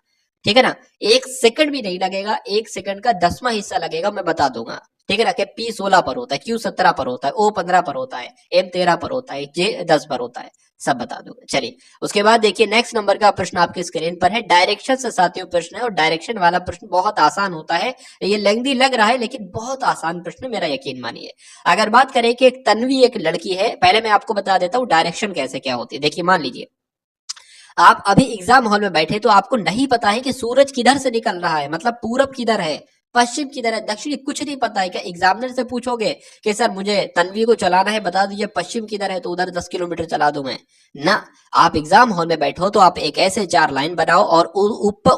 ठीक है ना। 1 सेकंड भी नहीं लगेगा, 1 सेकंड का 10वां हिस्सा लगेगा, मैं बता दूंगा, ठीक है ना। कि P 16 पर होता है, Q 17 पर होता है, O 15 पर होता है, M 13 पर होता है, J 10 पर होता है, सब बता दूंगा। चलिए उसके बाद देखिए नेक्स्ट नंबर का प्रश्न आपके स्क्रीन पर है। डायरेक्शन से साथियों प्रश्न है, और डायरेक्शन वाला प्रश्न बहुत आसान होता है। ये लेंथी लग रहा है लेकिन बहुत आसान प्रश्न, मेरा यकीन मानिए। अगर बात करें कि एक तन्वी एक लड़की है, पहले मैं आपको बता देता हूँ डायरेक्शन कैसे क्या होती है। देखिए मान लीजिए आप अभी एग्जाम हॉल में बैठे तो आपको नहीं पता है कि सूरज किधर से निकल रहा है, मतलब पूरब किधर है, पश्चिम किधर है, दक्षिण, कुछ नहीं पता है। क्या एग्जामिनर से पूछोगे कि सर मुझे तन्वी को चलाना है, बता दीजिए पश्चिम किधर है, तो उधर 10 किलोमीटर चला दूं मैं ना। आप एग्जाम हॉल में बैठो तो आप एक ऐसे 4 लाइन बनाओ, और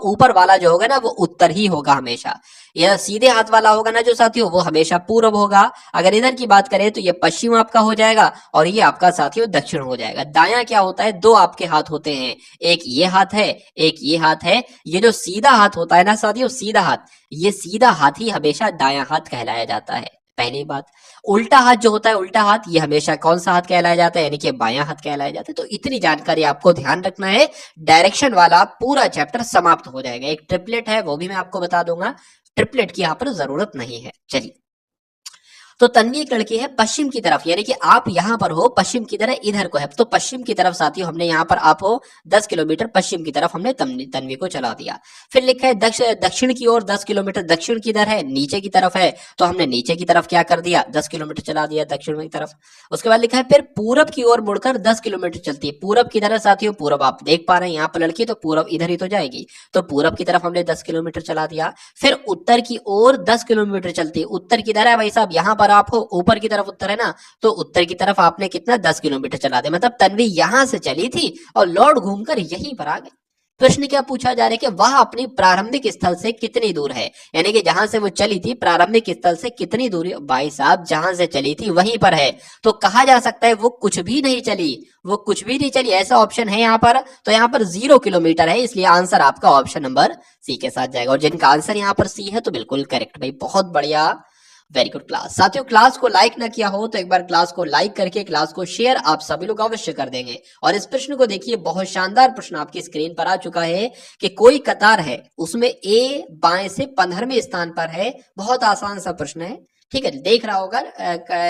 ऊपर वाला जो होगा ना वो उत्तर ही होगा हमेशा। यह सीधे हाथ वाला होगा ना जो साथियों वो हमेशा पूर्व होगा। अगर इधर की बात करें तो ये पश्चिम आपका हो जाएगा, और ये आपका साथियों दक्षिण हो जाएगा। दायां क्या होता है? 2 आपके हाथ होते हैं, एक ये हाथ है, एक ये हाथ है। ये जो सीधा हाथ होता है ना साथियों, सीधा हाथ, ये सीधा हाथ ही हमेशा दायां हाथ कहलाया जाता है, पहली बात। उल्टा हाथ जो होता है, उल्टा हाथ, ये हमेशा कौन सा हाथ कहलाया जाता है? यानी कि बायां हाथ कहलाया जाता है। तो इतनी जानकारी आपको ध्यान रखना है, डायरेक्शन वाला पूरा चैप्टर समाप्त हो जाएगा। एक ट्रिपलेट है वो भी मैं आपको बता दूंगा, ट्रिपलेट की यहाँ पर जरूरत नहीं है। चलिए तो तन्वी एक लड़की है पश्चिम की तरफ, यानी कि आप यहाँ पर हो पश्चिम की तरफ, इधर को है तो पश्चिम की तरफ साथियों हमने यहाँ पर आप हो 10 किलोमीटर पश्चिम की तरफ हमने तन्वी को चला दिया। फिर लिखा है दक्षिण की ओर 10 किलोमीटर, दक्षिण किधर है, नीचे की तरफ है, तो हमने नीचे की तरफ क्या कर दिया 10 किलोमीटर चला दिया दक्षिण की तरफ। उसके बाद लिखा है फिर पूरब की ओर मुड़कर 10 किलोमीटर चलती है। पूरब किधर है साथियों, पूरब आप देख पा रहे हैं यहाँ पर लड़की, तो पूरब इधर ही तो जाएगी, तो पूरब की तरफ हमने 10 किलोमीटर चला दिया। फिर उत्तर की ओर 10 किलोमीटर चलती है। उत्तर किधर है भाई साहब, यहाँ पर आप हो ऊपर की तरफ उत्तर है ना, तो उत्तर की तरफ आपने कितना 10 किलोमीटर चला दिया। मतलब तन्वी यहां से चली थी और लौट घूमकर यहीं पर आ गई। प्रश्न क्या पूछा जा रहा है कि वह अपनी प्रारंभिक स्थल से कितनी दूर है, यानी कि जहां से वो चली थी प्रारंभिक स्थल से कितनी दूरी। भाई साहब जहां से चली थी वहीं पर है, तो कहा जा सकता है वो कुछ भी नहीं चली, वो कुछ भी नहीं चली, ऐसा ऑप्शन है यहाँ पर। तो यहाँ पर 0 किलोमीटर है, इसलिए आंसर आपका ऑप्शन नंबर सी के साथ जाएगा। और जिनका आंसर यहाँ पर सी है तो बिल्कुल करेक्ट भाई, बहुत बढ़िया, वेरी गुड क्लास। साथियों क्लास को लाइक ना किया हो तो एक बार क्लास को लाइक करके क्लास को शेयर आप सभी लोग अवश्य कर देंगे। और इस प्रश्न को देखिए, बहुत शानदार प्रश्न आपकी स्क्रीन पर आ चुका है कि कोई कतार है उसमें ए बाएं से 15वें स्थान पर है। बहुत आसान सा प्रश्न है, ठीक है, देख रहा होगा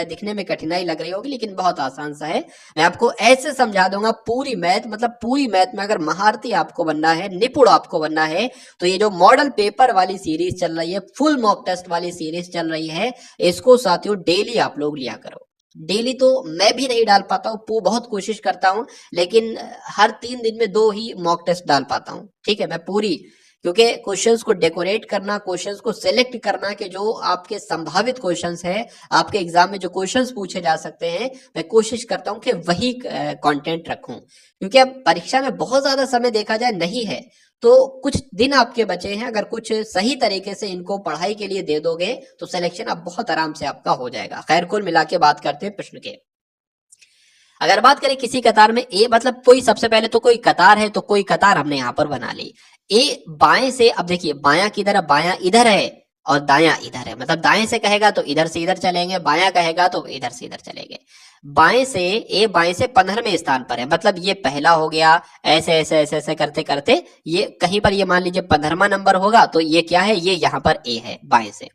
दिखने में कठिनाई लग रही होगी लेकिन बहुत आसान सा है। मैं आपको ऐसे समझा दूंगा पूरी मैथ, मतलब पूरी मैथ में अगर महारथी आपको बनना है, निपुण आपको बनना है, तो ये जो मॉडल पेपर वाली सीरीज चल रही है, फुल मॉक टेस्ट वाली सीरीज चल रही है, इसको साथियों डेली आप लोग लिया करो। डेली तो मैं भी नहीं डाल पाता हूँ, बहुत कोशिश करता हूँ, लेकिन हर 3 दिन में 2 ही मॉक टेस्ट डाल पाता हूँ, ठीक है। मैं पूरी, क्योंकि क्वेश्चंस को डेकोरेट करना, क्वेश्चंस को सिलेक्ट करना कि जो आपके संभावित क्वेश्चंस हैं, आपके एग्जाम में जो क्वेश्चंस पूछे जा सकते हैं, मैं कोशिश करता हूं कि वही कंटेंट रखूं। क्योंकि अब परीक्षा में बहुत ज्यादा समय देखा जाए नहीं है, तो कुछ दिन आपके बचे हैं, अगर कुछ सही तरीके से इनको पढ़ाई के लिए दे दोगे तो सिलेक्शन अब बहुत आराम से आपका हो जाएगा। खैर कुल मिला के बात करते हैं प्रश्न के। अगर बात करें किसी कतार में ए, मतलब कोई, सबसे पहले तो कोई कतार है, तो कोई कतार हमने यहाँ पर बना ली। ए बाएं से, अब देखिए बायां किधर है, बायां इधर है और दायां इधर है, मतलब दाएं से कहेगा तो इधर से इधर चलेंगे, बायां कहेगा तो इधर से इधर चलेंगे। बाएं से, ए बाएं से 15वें स्थान पर है, मतलब ये पहला हो गया, ऐसे ऐसे ऐसे ऐसे करते करते ये कहीं पर, ये मान लीजिए 15वां नंबर होगा, तो ये क्या है, ये यहाँ पर ए है बाएं से।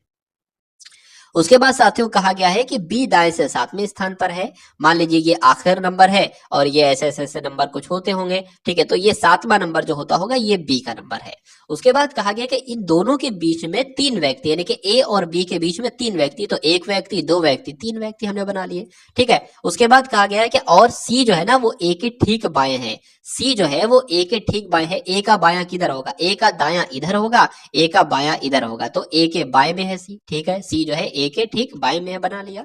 उसके बाद साथियों कहा गया है कि बी दाएं से 7वें स्थान पर है। मान लीजिए ये आखिर नंबर है और ये ऐसे ऐसे ऐसे नंबर कुछ होते होंगे, ठीक है, तो ये 7वां नंबर जो होता होगा ये बी का नंबर है। उसके बाद कहा गया कि इन दोनों के बीच में 3 व्यक्ति, यानी कि ए और बी के बीच में 3 व्यक्ति, तो 1 व्यक्ति, 2 व्यक्ति, 3 व्यक्ति हमने बना लिए, ठीक है। उसके बाद कहा गया है कि और सी जो है ना वो ए के ठीक बाएं है, सी जो है वो ए के ठीक बाएं है। ए का बायां किधर होगा, ए का दायां इधर होगा, ए का बायां इधर होगा, तो ए के बाएं में है सी, ठीक है, सी जो है ए के ठीक बाएं में है, बना लिया।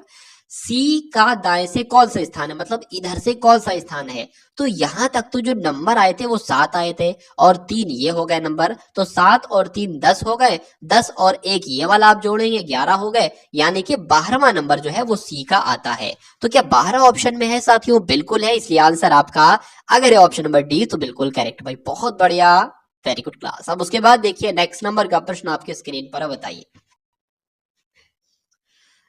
सी का दाएं से कौन सा स्थान है, मतलब इधर से कौन सा स्थान है, तो यहां तक तो जो नंबर आए थे वो 7 आए थे और 3 ये हो गए नंबर, तो 7 और 3 10 हो गए, 10 और 1 ये वाला आप जोड़ेंगे 11 हो गए, यानी कि 12वां नंबर जो है वो सी का आता है। तो क्या 12 ऑप्शन में है साथियों, बिल्कुल है, इसलिए आंसर आपका अगर है ऑप्शन नंबर डी तो बिल्कुल करेक्ट भाई, बहुत बढ़िया, वेरी गुड क्लास। अब उसके बाद देखिए नेक्स्ट नंबर का प्रश्न आपके स्क्रीन पर, बताइए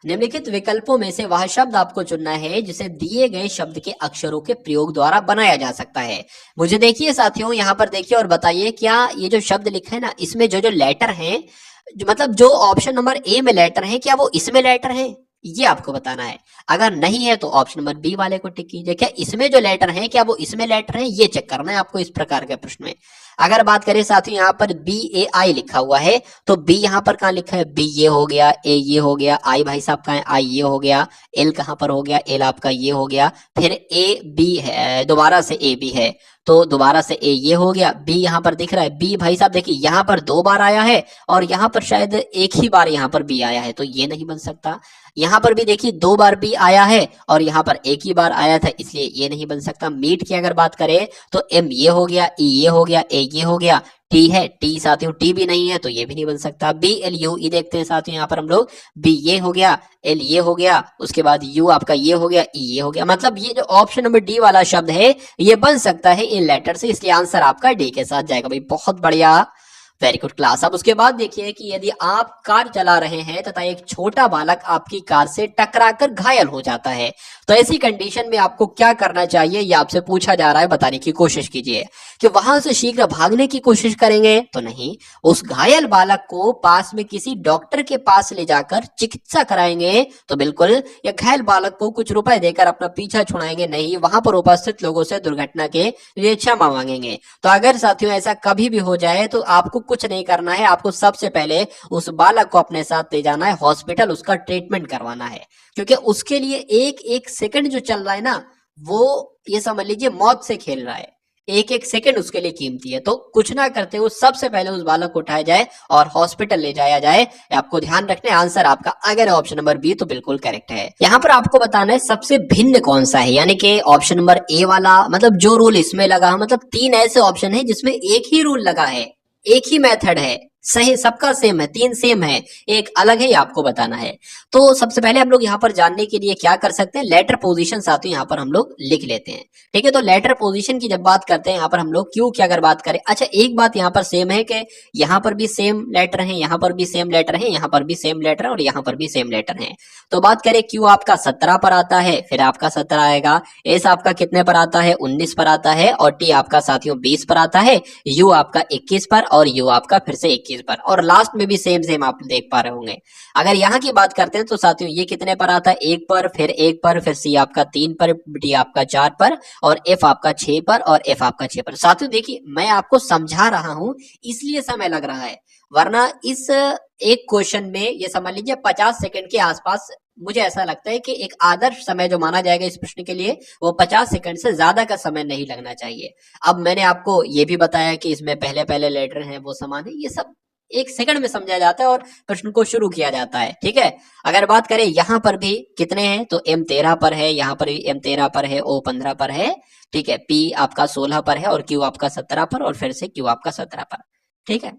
निम्नलिखित विकल्पों में से वह शब्द आपको चुनना है जिसे दिए गए शब्द के अक्षरों के प्रयोग द्वारा बनाया जा सकता है। मुझे देखिए साथियों यहाँ पर देखिए और बताइए, क्या ये जो शब्द लिखा है ना, इसमें जो जो लेटर हैं, जो मतलब जो ऑप्शन नंबर ए में लेटर है, क्या वो इसमें लेटर है, ये आपको बताना है। अगर नहीं है तो ऑप्शन नंबर बी वाले को टिक कीजिए, क्या इसमें जो लेटर है क्या वो इसमें लेटर है, ये चेक करना है आपको इस प्रकार के प्रश्न में। अगर बात करें साथियों यहाँ पर BAI लिखा हुआ है, तो बी यहाँ पर कहाँ लिखा है, बी ये हो गया, ए ये हो गया, आई भाई साहब कहाँ है, आई ये हो गया, एल कहाँ पर हो गया, एल आपका ये हो गया, फिर AB है, दोबारा से AB है, तो दोबारा से ए ये हो गया, बी यहाँ पर दिख रहा है, बी भाई साहब देखिए यहाँ पर 2 बार आया है और यहाँ पर शायद एक ही बार यहाँ पर बी आया है, तो ये नहीं बन सकता। यहाँ पर भी देखिए 2 बार बी आया है और यहाँ पर एक ही बार आया था, इसलिए ये नहीं बन सकता। मीट की अगर बात करें तो एम ये हो गया, ई ये हो गया, ए ये हो गया, टी है, टी साथियों टी भी नहीं है तो ये भी नहीं बन सकता। बी एल यू ई देखते हैं साथियों यहाँ पर हम लोग, बी ये हो गया, एल ये हो गया, उसके बाद यू आपका ये हो गया, ई ये हो गया, मतलब ये जो ऑप्शन नंबर डी वाला शब्द है ये बन सकता है इन लेटर से, इसलिए आंसर आपका डी के साथ जाएगा भाई, बहुत बढ़िया, वेरी गुड क्लास। अब उसके बाद देखिए कि यदि आप कार चला रहे हैं तथा एक छोटा बालक आपकी कार से टकराकर घायल हो जाता है, तो ऐसी कंडीशन में आपको क्या करना चाहिए, ये आपसे पूछा जा रहा है, बताने की कोशिश कीजिए। कि वहां से शीघ्र भागने की कोशिश करेंगे? तो नहीं। उस घायल बालक को पास में किसी डॉक्टर के पास ले जाकर चिकित्सा कराएंगे? तो बिल्कुल। या घायल बालक को कुछ रुपए देकर अपना पीछा छुड़ाएंगे? नहीं, वहां पर उपस्थित लोगों से दुर्घटना के लिए क्षमा मांगेंगे। तो अगर साथियों ऐसा कभी भी हो जाए तो आपको कुछ नहीं करना है, आपको सबसे पहले उस बालक को अपने साथ ले जाना है हॉस्पिटल, उसका ट्रीटमेंट करवाना है, क्योंकि उसके लिए एक एक सेकंड जो चल रहा है ना, वो ये समझ लीजिए मौत से खेल रहा है। एक एक सेकंड उसके लिए कीमती है। तो कुछ ना करते हुए सबसे पहले उस बालक को उठाया जाए और हॉस्पिटल ले जाया जाए। आपको ध्यान रखना है, आंसर आपका अगर ऑप्शन नंबर बी तो बिल्कुल करेक्ट है। यहाँ पर आपको बताना है सबसे भिन्न कौन सा है, यानी कि ऑप्शन नंबर ए वाला, मतलब जो रूल इसमें लगा, मतलब 3 ऐसे ऑप्शन है जिसमें एक ही रूल लगा है, एक ही मेथड है, सही सबका सेम है, 3 सेम है, एक अलग है, ये आपको बताना है। तो सबसे पहले हम लोग यहाँ पर जानने के लिए क्या कर सकते हैं, लेटर पोजीशन साथियों यहाँ पर हम लोग लिख लेते हैं। ठीक है, तो लेटर पोजीशन की जब बात करते हैं यहाँ पर हम लोग क्यू की अगर बात करें, अच्छा एक बात यहाँ पर सेम है कि यहाँ पर भी सेम लेटर है, यहाँ पर भी सेम लेटर है, यहाँ पर भी सेम लेटर है और यहाँ पर भी सेम लेटर है। तो बात करें क्यू आपका 17 पर आता है, फिर आपका 17 आएगा, एस आपका कितने पर आता है, 19 पर आता है, और टी आपका साथियों 20 पर आता है, यू आपका 21 पर, और यू आपका फिर से 21 पर, और लास्ट में भी सेम सेम आप देख पा रहे होंगे। अगर यहाँ की बात करते हैं तो साथियों ये कितने पर आता है, 1 पर, फिर 1 पर, फिर सी आपका 3 पर, डी आपका 4 पर, और एफ आपका 6 पर, और एफ आपका 6 पर। साथियों देखिए मैं आपको समझा रहा हूं इसलिए समय लग रहा है, वरना इस एक क्वेश्चन में ये समझ लीजिए 50 सेकंड के आसपास मुझे ऐसा लगता है कि एक आदर्श समय जो माना जाएगा इस प्रश्न के लिए वो 50 सेकंड से ज्यादा का समय नहीं लगना चाहिए। अब मैंने आपको ये भी बताया कि इसमें पहले पहले लेटर हैं वो समान है, ये सब 1 सेकंड में समझा जाता है और प्रश्न को शुरू किया जाता है। ठीक है, अगर बात करें यहाँ पर भी कितने हैं तो एम 13 पर है, यहाँ पर भी एम 13 पर है, ओ 15 पर है, ठीक है, पी आपका 16 पर है, और क्यू आपका 17 पर, और फिर से क्यू आपका 17 पर। ठीक है,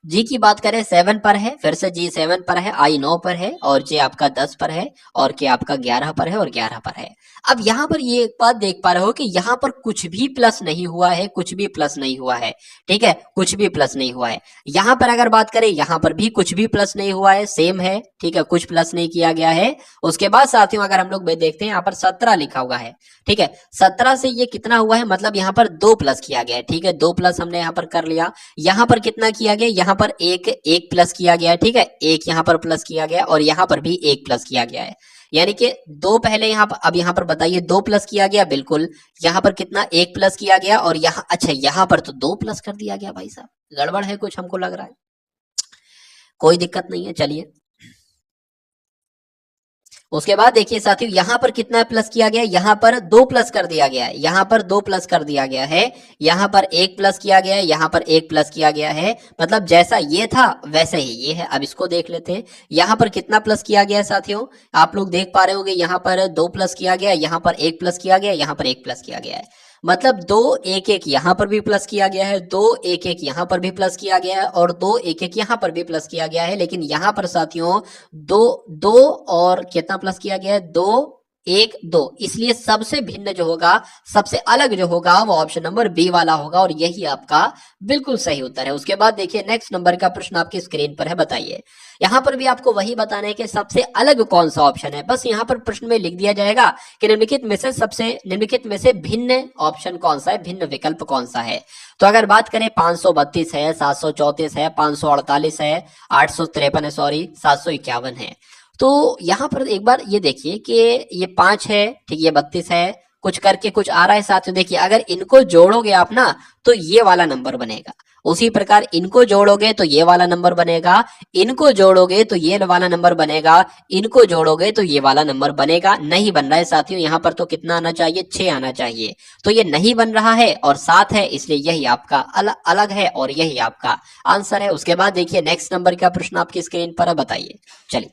जी की बात करें 7 पर है, फिर से जी 7 पर है, आई 9 पर है, और जे आपका 10 पर है, और के आपका 11 पर है, और 11 पर है। अब यहाँ पर ये एक बात देख पा रहे हो कि यहाँ पर कुछ भी प्लस नहीं हुआ है, कुछ भी प्लस नहीं हुआ है। ठीक है, कुछ भी प्लस नहीं हुआ है। यहाँ पर अगर बात करें यहाँ पर भी कुछ भी प्लस नहीं हुआ है, सेम है। ठीक है, कुछ प्लस नहीं किया गया है। उसके बाद साथियों अगर हम लोग देखते हैं यहाँ पर 17 लिखा हुआ है। ठीक है, 17 से ये कितना हुआ है, मतलब यहाँ पर 2 प्लस किया गया है। ठीक है, 2 प्लस हमने यहाँ पर कर लिया। यहाँ पर कितना किया गया, यहाँ पर एक प्लस किया गया है। ठीक है, एक यहाँ पर प्लस किया गया और यहाँ पर भी 1 प्लस किया गया है, यानी कि 2 पहले यहाँ पर, अब यहाँ पर बताइए 2 प्लस किया गया, बिल्कुल। यहाँ पर कितना 1 प्लस किया गया, और यहाँ अच्छा यहाँ पर तो 2 प्लस कर दिया गया। भाई साहब गड़बड़ है कुछ, हमको लग रहा है। कोई दिक्कत नहीं है, चलिए। उसके बाद देखिए साथियों यहाँ पर कितना प्लस किया गया, यहाँ पर 2 प्लस कर दिया गया है, यहाँ पर 2 प्लस कर दिया गया है, यहाँ पर 1 प्लस किया गया है, यहाँ पर 1 प्लस किया गया है, मतलब जैसा ये था वैसे ही ये है। अब इसको देख लेते हैं, यहाँ पर कितना प्लस किया गया है साथियों, आप लोग देख पा रहे होंगे, यहाँ पर 2 प्लस किया गया, यहाँ पर 1 प्लस किया गया, यहाँ पर 1 प्लस किया गया है, मतलब 2 1 1 यहाँ पर भी प्लस किया गया है, 2 1 1 यहाँ पर भी प्लस किया गया है, और 2 1 1 यहाँ पर भी प्लस किया गया है। लेकिन यहाँ पर साथियों 2 2 और कितना प्लस किया गया है, 2 1 2, इसलिए सबसे भिन्न जो होगा, सबसे अलग जो होगा वो ऑप्शन नंबर बी वाला होगा, और यही आपका बिल्कुल सही उत्तर है। उसके बाद देखिए नेक्स्ट नंबर का प्रश्न आपकी स्क्रीन पर है, बताइए। यहाँ पर भी आपको वही बताना है कि सबसे अलग कौन सा ऑप्शन है। बस यहाँ पर प्रश्न में लिख दिया जाएगा कि निम्नलिखित में से भिन्न ऑप्शन कौन सा है, भिन्न विकल्प कौन सा है। तो अगर बात करें 532 है, 734 है, 548 है, 853 है, सॉरी 751 है। तो यहाँ पर एक बार ये देखिए कि ये 5 है, ठीक, ये 32 है, कुछ करके कुछ आ रहा है साथियों। देखिए अगर इनको जोड़ोगे आप ना तो ये वाला नंबर बनेगा, उसी प्रकार इनको जोड़ोगे तो ये वाला नंबर बनेगा, इनको जोड़ोगे तो ये वाला नंबर बनेगा, इनको जोड़ोगे तो ये वाला नंबर बनेगा। नहीं बन रहा है साथियों, यहाँ पर तो कितना आना चाहिए, 6 आना चाहिए, तो ये नहीं बन रहा है और 7 है, इसलिए यही आपका अलग है और यही आपका आंसर है। उसके बाद देखिए नेक्स्ट नंबर का प्रश्न आपकी स्क्रीन पर है, बताइए। चलिए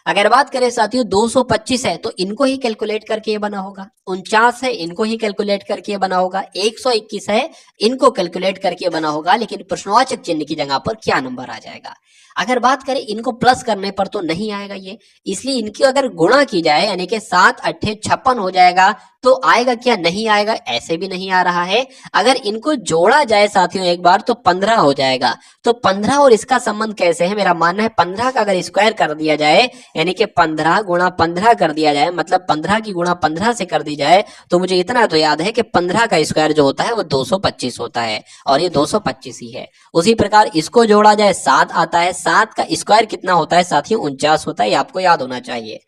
अगर बात करें साथियों 225 है तो इनको ही कैलकुलेट करके ये बना होगा, 49 है इनको ही कैलकुलेट करके ये बना होगा, 121 है इनको कैलकुलेट करके बना होगा, लेकिन प्रश्नवाचक चिन्ह की जगह पर क्या नंबर आ जाएगा। अगर बात करें इनको प्लस करने पर तो नहीं आएगा ये, इसलिए इनकी अगर गुणा की जाए यानी कि 7 8 56 हो जाएगा तो आएगा क्या, नहीं आएगा, ऐसे भी नहीं आ रहा है। अगर इनको जोड़ा जाए साथियों एक बार तो 15 हो जाएगा, तो 15 और इसका संबंध कैसे है, मेरा मानना है 15 का अगर स्क्वायर कर दिया जाए यानी कि 15 गुणा 15 कर दिया जाए, मतलब 15 की गुणा 15 से कर दी जाए, तो मुझे इतना तो याद है कि 15 का स्क्वायर जो होता है वो 225 होता है, और ये 225 ही है। उसी प्रकार इसको जोड़ा जाए 7 आता है, 7 का स्क्वायर कितना होता है साथियों, 49 होता है, ये आपको याद होना चाहिए।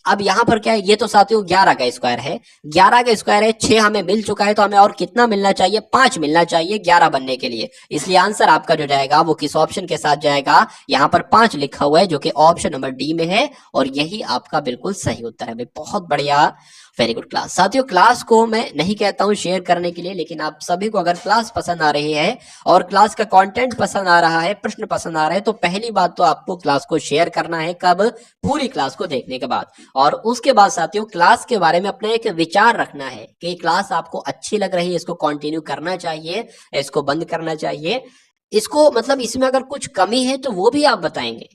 अब यहां पर क्या है, ये तो साथियों 11 का स्क्वायर है, 11 का स्क्वायर है, 6 हमें मिल चुका है, तो हमें और कितना मिलना चाहिए, 5 मिलना चाहिए 11 बनने के लिए। इसलिए आंसर आपका जो जाएगा वो किस ऑप्शन के साथ जाएगा, यहां पर 5 लिखा हुआ है जो कि ऑप्शन नंबर डी में है, और यही आपका बिल्कुल सही उत्तर है भाई। बहुत बढ़िया, वेरी गुड क्लास। साथियों क्लास को मैं नहीं कहता हूं शेयर करने के लिए, लेकिन आप सभी को अगर क्लास पसंद आ रही है और क्लास का कंटेंट पसंद आ रहा है, प्रश्न पसंद आ रहे हैं, तो पहली बात तो आपको क्लास को शेयर करना है। कब, पूरी क्लास को देखने के बाद। और उसके बाद साथियों क्लास के बारे में अपना एक विचार रखना है कि क्लास आपको अच्छी लग रही है, इसको कंटिन्यू करना चाहिए, इसको बंद करना चाहिए, इसको मतलब इसमें अगर कुछ कमी है तो वो भी आप बताएंगे,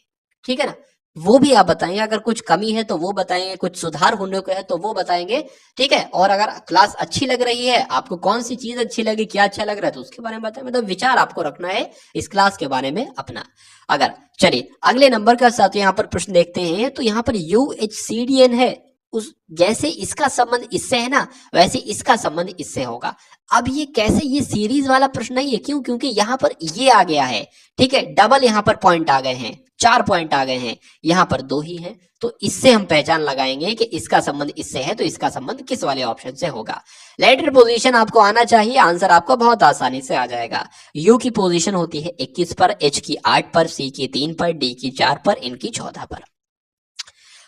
ठीक है ना, वो भी आप बताएंगे, अगर कुछ कमी है तो वो बताएंगे, कुछ सुधार होने को है तो वो बताएंगे, ठीक है। और अगर क्लास अच्छी लग रही है, आपको कौन सी चीज अच्छी लगी, क्या अच्छा लग रहा है, तो उसके बारे में बताएं, मतलब विचार आपको रखना है इस क्लास के बारे में अपना। अगर चलिए अगले नंबर का साथ यहाँ पर प्रश्न देखते हैं, तो यहाँ पर UHCDN है, उस जैसे इसका संबंध इससे है ना, वैसे इसका संबंध इससे होगा। अब ये कैसे, ये सीरीज वाला प्रश्न नहीं है, क्यों, क्योंकि यहाँ पर ये आ गया है, ठीक है, डबल यहाँ पर पॉइंट आ गए हैं, 4 पॉइंट आ गए हैं, यहाँ पर 2 ही हैं, तो इससे हम पहचान लगाएंगे कि इसका संबंध इससे है, तो इसका संबंध किस वाले ऑप्शन से होगा। लेटर पोजीशन आपको आना चाहिए, आंसर आपको बहुत आसानी से आ जाएगा। यू की पोजीशन होती है 21 पर, एच की 8 पर, सी की 3 पर, डी की 4 पर, इन की 14 पर।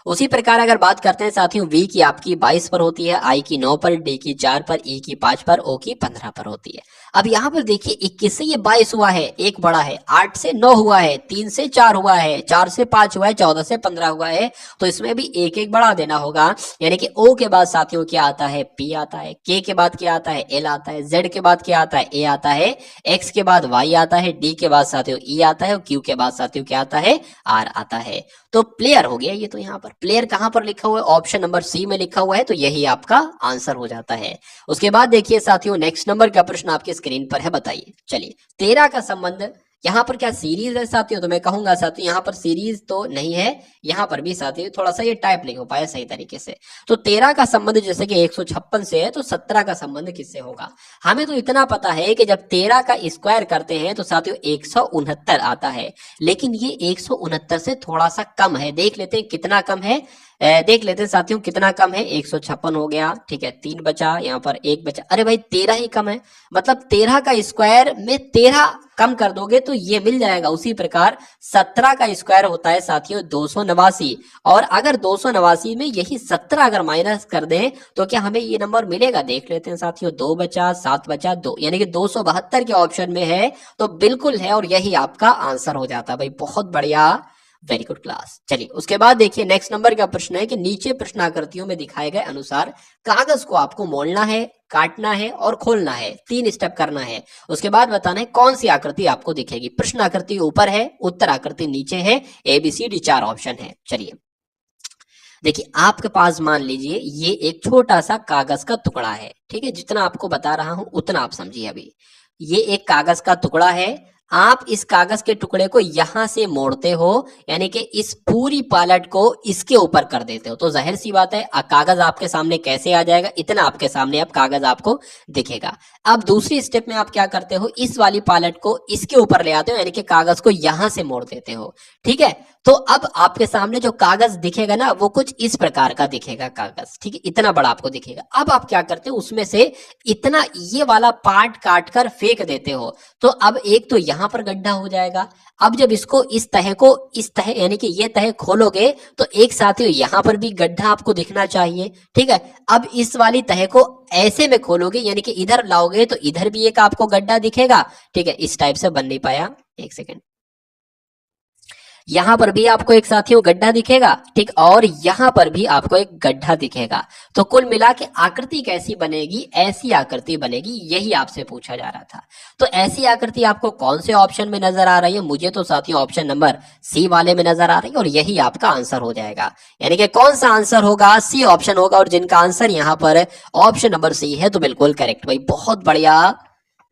उसी प्रकार अगर बात करते हैं साथियों, वी की आपकी 22 पर होती है, आई की 9 पर, डी की 4 पर, ई की 5 पर, ओ की 15 पर होती है। अब यहाँ पर देखिए 21 से ये 22 हुआ है, एक बड़ा है, 8 से 9 हुआ है, 3 से 4 हुआ है, 4 से 5 हुआ है, 14 से 15 हुआ है, तो इसमें भी एक एक बढ़ा देना होगा। यानी कि ओ के बाद साथियों क्या आता है, पी आता है, के के बाद क्या आता है, एल आता है, जेड के बाद क्या आता है, ए आता है, एक्स के बाद वाई आता है, डी के बाद साथियों ई आता है, और क्यू के बाद साथियों क्या आता है, आर आता है। तो प्लेयर हो गया ये, तो यहाँ पर प्लेयर कहां पर लिखा हुआ है, ऑप्शन नंबर सी में लिखा हुआ है, तो यही आपका आंसर हो जाता है। उसके बाद देखिए साथियों नेक्स्ट नंबर का प्रश्न आपके स्क्रीन पर है, बताइए। चलिए 13 का संबंध, यहाँ पर क्या सीरीज है साथियों, तो मैं कहूंगा साथियों यहाँ पर सीरीज तो नहीं है, यहाँ पर भी साथियों थोड़ा सा ये टाइप नहीं हो पाया सही तरीके से। तो 13 का संबंध जैसे कि 156 से है, तो 17 का संबंध किससे होगा। हमें तो इतना पता है कि जब 13 का स्क्वायर करते हैं तो साथियों 169 आता है, लेकिन ये 169 से थोड़ा सा कम है, देख लेते हैं कितना कम है, देख लेते हैं साथियों कितना कम है, 156 हो गया, ठीक है, 3 बचा, यहाँ पर 1 बचा, अरे भाई 13 ही कम है, मतलब 13 का स्क्वायर में 13 कम कर दोगे तो ये मिल जाएगा। उसी प्रकार 17 का स्क्वायर होता है साथियों 289, और अगर 289 में यही 17 अगर माइनस कर दें तो क्या हमें ये नंबर मिलेगा, देख लेते हैं साथियों, 2 बचा, 7 बचा, 2, यानी कि 272 के ऑप्शन में है, तो बिल्कुल है, और यही आपका आंसर हो जाता है भाई। बहुत बढ़िया, वेरी गुड क्लास। चलिए उसके बाद देखिए नेक्स्ट नंबर का प्रश्न है कि नीचे प्रश्नाकृतियों में दिखाए गए अनुसार कागज को आपको मोड़ना है, काटना है और खोलना है, 3 स्टेप करना है। उसके बाद बताना है कौन सी आकृति आपको दिखेगी। प्रश्न आकृति ऊपर है, उत्तर आकृति नीचे है, ABCD 4 ऑप्शन है। चलिए देखिए आपके पास मान लीजिए ये एक छोटा सा कागज का टुकड़ा है, ठीक है, जितना आपको बता रहा हूं उतना आप समझिए। अभी ये एक कागज का टुकड़ा है, आप इस कागज के टुकड़े को यहां से मोड़ते हो, यानी कि इस पूरी पालट को इसके ऊपर कर देते हो, तो जाहिर सी बात है कागज आपके सामने कैसे आ जाएगा, इतना आपके सामने अब कागज आपको दिखेगा। अब दूसरी स्टेप में आप क्या करते हो, इस वाली पालट को इसके ऊपर ले आते हो, यानी कि कागज को यहां से मोड़ देते हो, ठीक है। तो अब आपके सामने जो कागज दिखेगा ना वो कुछ इस प्रकार का दिखेगा कागज, ठीक है, इतना बड़ा आपको दिखेगा। अब आप क्या करते हो, उसमें से इतना ये वाला पार्ट काट कर फेंक देते हो, तो अब एक तो यहां पर गड्ढा हो जाएगा। अब जब इसको इस तह यानी कि ये तह खोलोगे तो एक साथ ही यहां पर भी गड्ढा आपको दिखना चाहिए, ठीक है। अब इस वाली तह को ऐसे में खोलोगे, यानी कि इधर लाओगे तो इधर भी एक आपको गड्ढा दिखेगा, ठीक है, इस टाइप से बन नहीं पाया, एक सेकेंड, यहां पर भी आपको एक साथियों गड्ढा दिखेगा, ठीक, और यहां पर भी आपको एक गड्ढा दिखेगा। तो कुल मिला के आकृति कैसी बनेगी, ऐसी आकृति बनेगी, यही आपसे पूछा जा रहा था। तो ऐसी आकृति आपको कौन से ऑप्शन में नजर आ रही है, मुझे तो साथियों ऑप्शन नंबर सी वाले में नजर आ रही है, और यही आपका आंसर हो जाएगा। यानी कि कौन सा आंसर होगा, सी ऑप्शन होगा, और जिनका आंसर यहाँ पर ऑप्शन नंबर सी है तो बिल्कुल करेक्ट भाई, बहुत बढ़िया,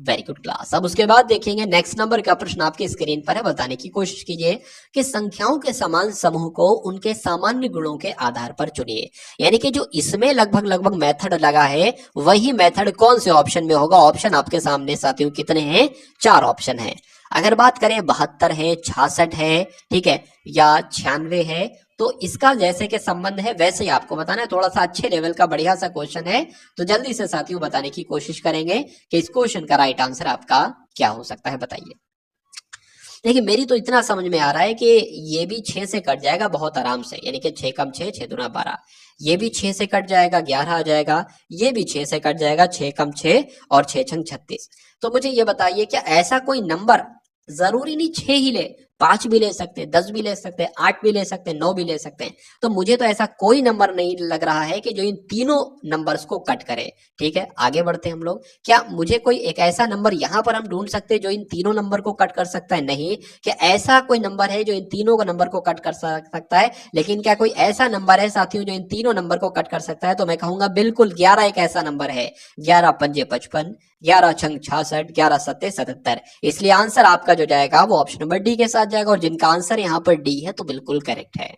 वेरी गुड क्लास। अब उसके बाद देखेंगे नेक्स्ट नंबर का प्रश्न आपके स्क्रीन पर है, बताने की कोशिश कीजिए कि संख्याओं के समान समूह को उनके सामान्य गुणों के आधार पर चुनिए। यानी कि जो इसमें लगभग लगभग मेथड लगा है वही मेथड कौन से ऑप्शन में होगा। ऑप्शन आपके सामने साथियों कितने हैं, 4 ऑप्शन है। अगर बात करें 72 है, 66 है, ठीक है, या 96 है, तो इसका जैसे कि संबंध है वैसे ही आपको बताना है। थोड़ा सा अच्छे लेवल का बढ़िया सा क्वेश्चन है, तो जल्दी से साथियों बताने की कोशिश करेंगे कि इस क्वेश्चन का राइट आंसर आपका क्या हो सकता है, बताइए। देखिए मेरी तो इतना समझ में आ रहा है कि ये भी 6 से कट जाएगा बहुत आराम से, यानी कि 6 कम 6, 6 दूना 12। ये भी 6 से कट जाएगा, 11 आ जाएगा। ये भी 6 से कट जाएगा, 6 कम 6 और 6 छंग 36। तो मुझे ये बताइए क्या ऐसा कोई नंबर, जरूरी नहीं 6 ही ले, 5 भी ले सकते, 10 भी ले सकते, 8 भी ले सकते, 9 भी ले सकते हैं। तो मुझे तो ऐसा कोई नंबर नहीं लग रहा है कि जो इन तीनों नंबर्स को कट करे। ठीक है, आगे बढ़ते हैं हम लोग। क्या मुझे कोई एक ऐसा नंबर यहाँ पर हम ढूंढ सकते हैं जो इन तीनों नंबर को कट कर सकता है? नहीं। क्या ऐसा कोई नंबर है जो इन तीनों का नंबर को कट कर सकता है? लेकिन क्या कोई ऐसा नंबर है साथियों जो इन तीनों नंबर को कट कर सकता है? तो मैं कहूंगा बिल्कुल 11 एक ऐसा नंबर है। 11 पंजे 55, 11 छंग 66, 11 सत्ते 77। इसलिए आंसर आपका जो जाएगा वो ऑप्शन नंबर डी के साथ जाएगा, और जिनका आंसर यहाँ पर डी है तो बिल्कुल करेक्ट है।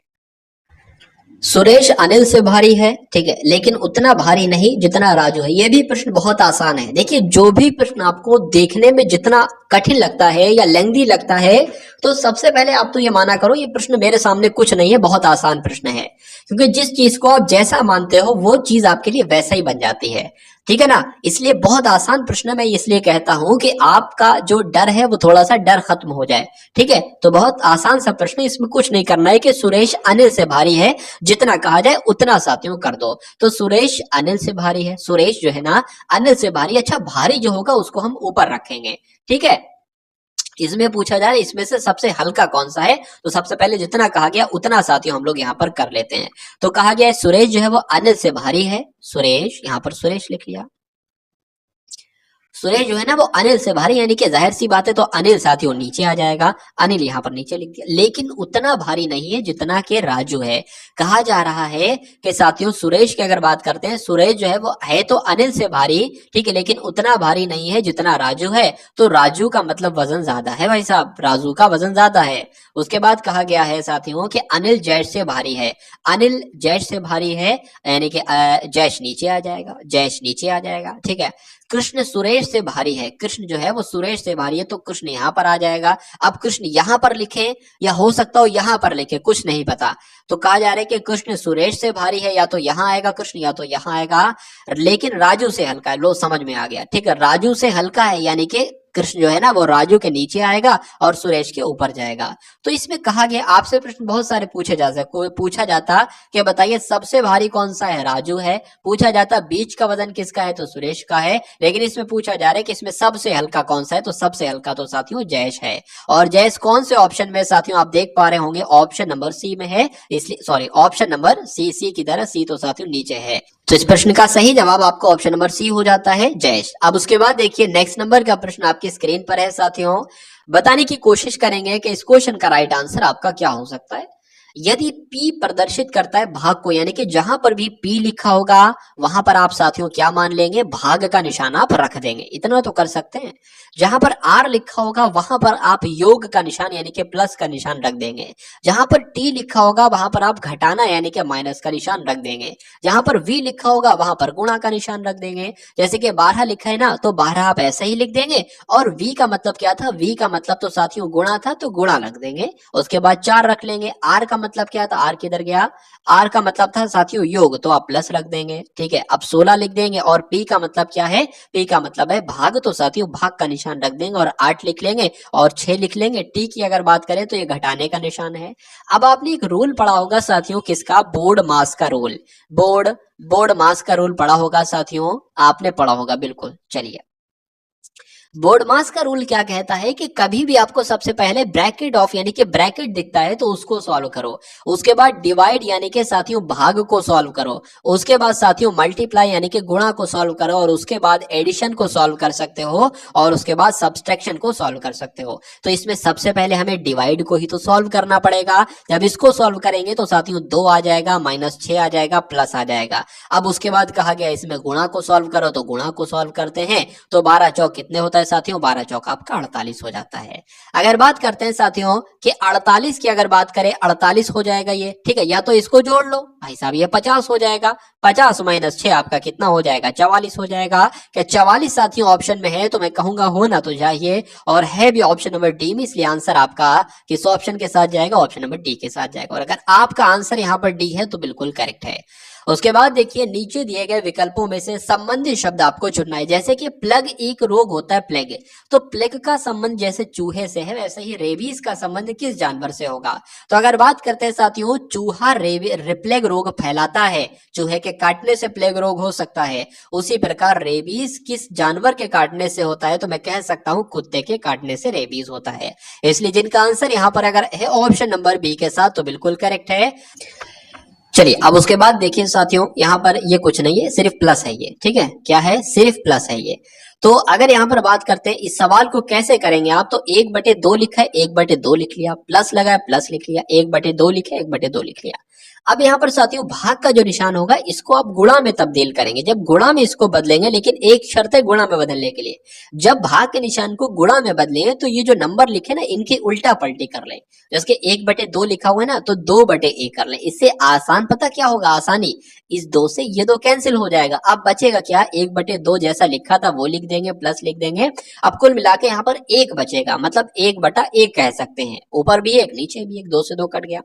सुरेश अनिल से भारी है, ठीक है, लेकिन उतना भारी नहीं जितना राजू है। ये भी प्रश्न बहुत आसान है। देखिए जो भी प्रश्न आपको देखने में जितना कठिन लगता है या लेंदी लगता है, तो सबसे पहले आप तो ये माना करो ये प्रश्न मेरे सामने कुछ नहीं है, बहुत आसान प्रश्न है। क्योंकि जिस चीज को आप जैसा मानते हो वो चीज आपके लिए वैसा ही बन जाती है, ठीक है ना। इसलिए बहुत आसान प्रश्न मैं इसलिए कहता हूं कि आपका जो डर है वो थोड़ा सा डर खत्म हो जाए, ठीक है। तो बहुत आसान सा प्रश्न, इसमें कुछ नहीं करना है कि सुरेश अनिल से भारी है, जितना कहा जाए उतना साथियों कर दो। तो सुरेश अनिल से भारी है, सुरेश जो है ना अनिल से भारी। अच्छा भारी जो होगा उसको हम ऊपर रखेंगे, ठीक है। इसमें पूछा जाए इसमें से सबसे हल्का कौन सा है, तो सबसे पहले जितना कहा गया उतना साथियों हम लोग यहाँ पर कर लेते हैं। तो कहा गया है सुरेश जो है वो अनिल से भारी है। सुरेश, यहाँ पर सुरेश लिख लिया। सुरेश जो है ना वो अनिल से भारी, यानी कि जाहिर सी बात है तो अनिल साथियों नीचे आ जाएगा। अनिल यहाँ पर नीचे लिख दिया, लेकिन उतना भारी नहीं है जितना के राजू है। कहा जा रहा है कि साथियों सुरेश की अगर बात करते हैं, सुरेश जो है वो है तो अनिल से भारी, ठीक है, लेकिन उतना भारी नहीं है जितना राजू है। तो राजू का मतलब वजन ज्यादा है भाई साहब, राजू का वजन ज्यादा है। उसके बाद कहा गया है साथियों कि अनिल जैश से भारी है। अनिल जैश से भारी है, यानी कि जैश नीचे आ जाएगा, जैश नीचे आ जाएगा, ठीक है। कृष्ण सुरेश से भारी है, कृष्ण जो है वो सुरेश से भारी है, तो कृष्ण यहाँ पर आ जाएगा। अब कृष्ण यहाँ पर लिखे या हो सकता हो यहाँ पर लिखे, कुछ नहीं पता। तो कहा जा रहा है कि कृष्ण सुरेश से भारी है, या तो यहाँ आएगा कृष्ण या तो यहाँ आएगा, लेकिन राजू से हल्का है। लो समझ में आ गया, ठीक है, राजू से हल्का है, यानी कि कृष्ण जो है ना वो राजू के नीचे आएगा और सुरेश के ऊपर जाएगा। तो इसमें कहा गया, आपसे प्रश्न बहुत सारे पूछा जाता कि बताइए सबसे भारी कौन सा है, राजू है। पूछा जाता बीच का वजन किसका है, तो सुरेश का है। लेकिन इसमें पूछा जा रहा है कि इसमें सबसे हल्का कौन सा है, तो सबसे हल्का तो साथियों जैश है। और जैश कौन से ऑप्शन में साथियों आप देख पा रहे होंगे, ऑप्शन नंबर सी में है, इसलिए सॉरी ऑप्शन नंबर सी, सी की तरह सी तो साथियों नीचे है। तो इस प्रश्न का सही जवाब आपका ऑप्शन नंबर सी हो जाता है, जैश। अब उसके बाद देखिए नेक्स्ट नंबर का प्रश्न आपकी स्क्रीन पर है साथियों। बताने की कोशिश करेंगे कि इस क्वेश्चन का राइट आंसर आपका क्या हो सकता है। यदि P प्रदर्शित करता है भाग को, यानी कि जहां पर भी P लिखा होगा वहां पर आप साथियों क्या मान लेंगे, भाग का निशान आप रख देंगे, इतना तो कर सकते हैं। जहां पर R लिखा होगा वहां पर आप योग का निशान यानी कि प्लस का निशान रख देंगे। जहां पर T लिखा होगा वहां पर आप घटाना यानी कि माइनस का निशान रख देंगे। जहां पर V लिखा होगा वहां पर गुणा का निशान रख देंगे। जैसे कि 12 लिखा है ना, तो 12 आप ऐसे ही लिख देंगे। और V का मतलब क्या था, V का मतलब तो साथियों गुणा था, तो गुणा रख देंगे। उसके बाद 4 रख लेंगे। R का मतलब क्या था, R किधर गया, R का मतलब था साथियों योग, तो आप प्लस रख देंगे, ठीक है। अब 16 लिख देंगे। और P का मतलब क्या है, P का मतलब है भाग, तो साथियों भाग का निशान रख देंगे। और 8 लिख लेंगे और 6 लिख लेंगे। T की अगर बात करें तो ये घटाने का निशान है। अब आपने एक रूल पढ़ा होगा साथियों, किसका, बोर्ड मास का रूल। बोर्ड मास का रूल पढ़ा होगा साथियों, आपने पढ़ा होगा बिल्कुल। चलिए, बोर्ड मास का रूल क्या कहता है कि कभी भी आपको सबसे पहले ब्रैकेट ऑफ यानी कि ब्रैकेट दिखता है तो उसको सॉल्व करो। उसके बाद डिवाइड यानी कि साथियों भाग को सॉल्व करो। उसके बाद साथियों मल्टीप्लाई यानी कि गुणा को सॉल्व करो। और उसके बाद एडिशन को सॉल्व कर सकते हो। और उसके बाद सब्सट्रैक्शन को सॉल्व कर सकते हो। तो इसमें सबसे पहले हमें डिवाइड को ही तो सॉल्व करना पड़ेगा। जब इसको सॉल्व करेंगे तो साथियों 2 आ जाएगा, -6 आ जाएगा, प्लस आ जाएगा। अब उसके बाद कहा गया इसमें गुणा को सॉल्व करो, तो गुणा को सॉल्व करते हैं। तो 12 चौक कितने होता है है साथियों, 12 चौका आपका 48 हो जाता है। अगर बात करते हैं साथियों कि 48 की अगर बात करें, 48 हो जाएगा ये, ठीक है, या तो इसको जोड़ लो भाई साहब, ये 50 हो जाएगा, 50 माइनस 6 आपका कितना हो जाएगा, 44 हो जाएगा। क्या 44 साथियों ऑप्शन में है? तो मैं कहूंगा होना तो चाहिए, और है भी ऑप्शन नंबर डी में, इसलिए आंसर आपका किस ऑप्शन के साथ जाएगा, ऑप्शन नंबर डी के साथ जाएगा। और अगर आपका आंसर यहाँ पर डी है तो बिल्कुल करेक्ट है। उसके बाद देखिए नीचे दिए गए विकल्पों में से संबंधित शब्द आपको चुनना है। जैसे कि प्लग एक रोग होता है, प्लेग, तो प्लेग का संबंध जैसे चूहे से है, वैसे ही रेबीज का संबंध किस जानवर से होगा? तो अगर बात करते हैं साथियों, चूहा प्लेग रोग फैलाता है, चूहे के काटने से प्लेग रोग हो सकता है, उसी प्रकार रेबीज किस जानवर के काटने से होता है? तो मैं कह सकता हूं कुत्ते के काटने से रेबीज होता है। इसलिए जिनका आंसर यहाँ पर अगर है ऑप्शन नंबर बी के साथ तो बिल्कुल करेक्ट है। चलिए अब उसके बाद देखिए साथियों, यहाँ पर ये कुछ नहीं है, सिर्फ प्लस है ये, ठीक है, क्या है, सिर्फ प्लस है ये। तो अगर यहाँ पर बात करते हैं इस सवाल को कैसे करेंगे आप, तो 1/2 लिखा है, 1/2 लिख लिया, प्लस लगा है, प्लस लिख लिया, 1/2 लिखा है, 1/2 लिख लिया। अब यहाँ पर साथियों भाग का जो निशान होगा इसको आप गुणा में तब्दील करेंगे, जब गुणा में इसको बदलेंगे, लेकिन एक शर्त है गुणा में बदलने के लिए, जब भाग के निशान को गुणा में बदलेंगे तो ये जो नंबर लिखे ना इनकी उल्टा पलटी कर लें। जैसे 1/2 लिखा हुआ है ना, तो 2/1 कर लें। इससे आसान पता क्या होगा, आसानी, इस 2 से ये 2 कैंसिल हो जाएगा। अब बचेगा क्या, 1/2 जैसा लिखा था वो लिख देंगे, प्लस लिख देंगे। अब कुल मिला के यहाँ पर 1 बचेगा, मतलब 1/1 कह सकते हैं, ऊपर भी 1 नीचे भी 1, 2 से 2 कट गया।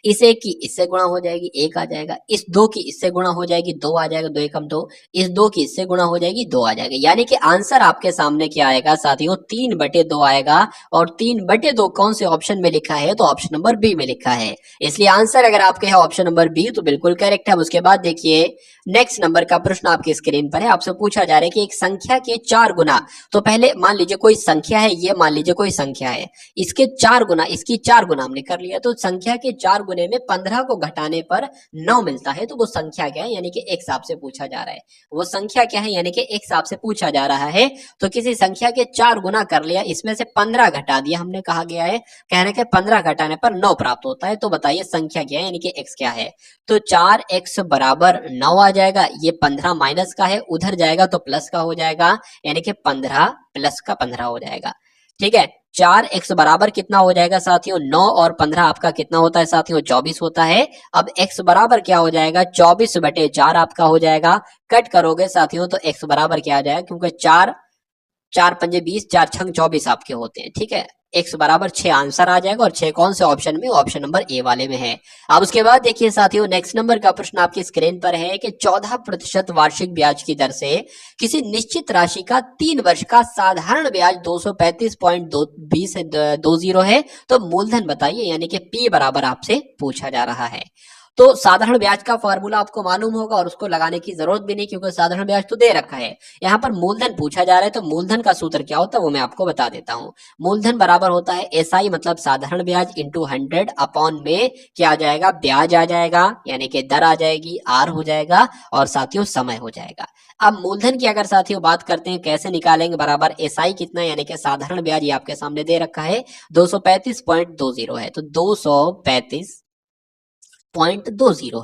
इस 1 की इससे गुणा हो जाएगी, 1 आ जाएगा, इस 2 की इससे गुणा हो जाएगी, 2 आ जाएगा, 2 एकम 2, इस 2 की इससे गुणा हो जाएगी, 2 आ जाएगा। यानी कि आंसर आपके सामने क्या आएगा साथियों, 3/2 आएगा। और 3/2 कौन से ऑप्शन में लिखा है, तो ऑप्शन नंबर बी में लिखा है। इसलिए आंसर अगर आपके है ऑप्शन नंबर बी तो बिल्कुल करेक्ट है। उसके बाद देखिए नेक्स्ट नंबर का प्रश्न आपकी स्क्रीन पर है, आपसे पूछा जा रहा है कि एक संख्या के 4 गुना, तो पहले मान लीजिए कोई संख्या है, ये मान लीजिए कोई संख्या है, इसके 4 गुना, इसकी 4 गुना हमने कर लिया, तो संख्या के 4 गुने में 15 को घटाने पर 9 मिलता है, तो वो संख्या क्या है, यानी कि x आपसे पूछा जा रहा है, वो संख्या क्या है, यानी कि x आपसे पूछा जा रहा है। तो किसी संख्या के 4 गुना कर लिया, इसमें से 15 घटा दिया, हमने कहा गया है, कहने के 15 घटाने पर 9 प्राप्त होता है, तो बताइए संख्या क्या है, यानी कि x क्या है। तो 4x बराबर 9 आ जाएगा, ये 15 माइनस का है, उधर जाएगा तो प्लस का हो जाएगा, यानी कि 15 प्लस का 15 हो जाएगा, ठीक है। 4x बराबर कितना हो जाएगा साथियों, 9 और 15 आपका कितना होता है साथियों, 24 होता है। अब x बराबर क्या हो जाएगा, 24/4 आपका हो जाएगा। कट करोगे साथियों तो x बराबर क्या आ जाएगा, क्योंकि 4 4 पंजे 20, 4 छंग 24 आपके होते हैं, ठीक है। x बराबर 6 आंसर आ जाएगा, और 6 कौन से ऑप्शन में, ऑप्शन नंबर ए वाले में है। अब उसके बाद देखिए साथियों नेक्स्ट नंबर का प्रश्न आपकी स्क्रीन पर है कि 14% वार्षिक ब्याज की दर से किसी निश्चित राशि का 3 वर्ष का साधारण ब्याज 235.20 है, तो मूलधन बताइए, यानी कि p बराबर आपसे पूछा जा रहा है। तो साधारण ब्याज का फॉर्मूला आपको मालूम होगा और उसको लगाने की जरूरत भी नहीं, क्योंकि साधारण ब्याज तो दे रखा है। यहाँ पर मूलधन पूछा जा रहा है, तो मूलधन का सूत्र क्या होता है वो मैं आपको बता देता हूँ। मूलधन बराबर होता है SI मतलब साधारण ब्याज इंटू 100 अपॉन में क्या आ जाएगा, ब्याज आ जाएगा, यानी कि दर आ जाएगी, R हो जाएगा, और साथियों समय हो जाएगा। अब मूलधन की अगर साथियों बात करते हैं कैसे निकालेंगे, बराबर SI कितना, यानी कि साधारण ब्याज ये आपके सामने दे रखा है 235.20 है, तो 235.20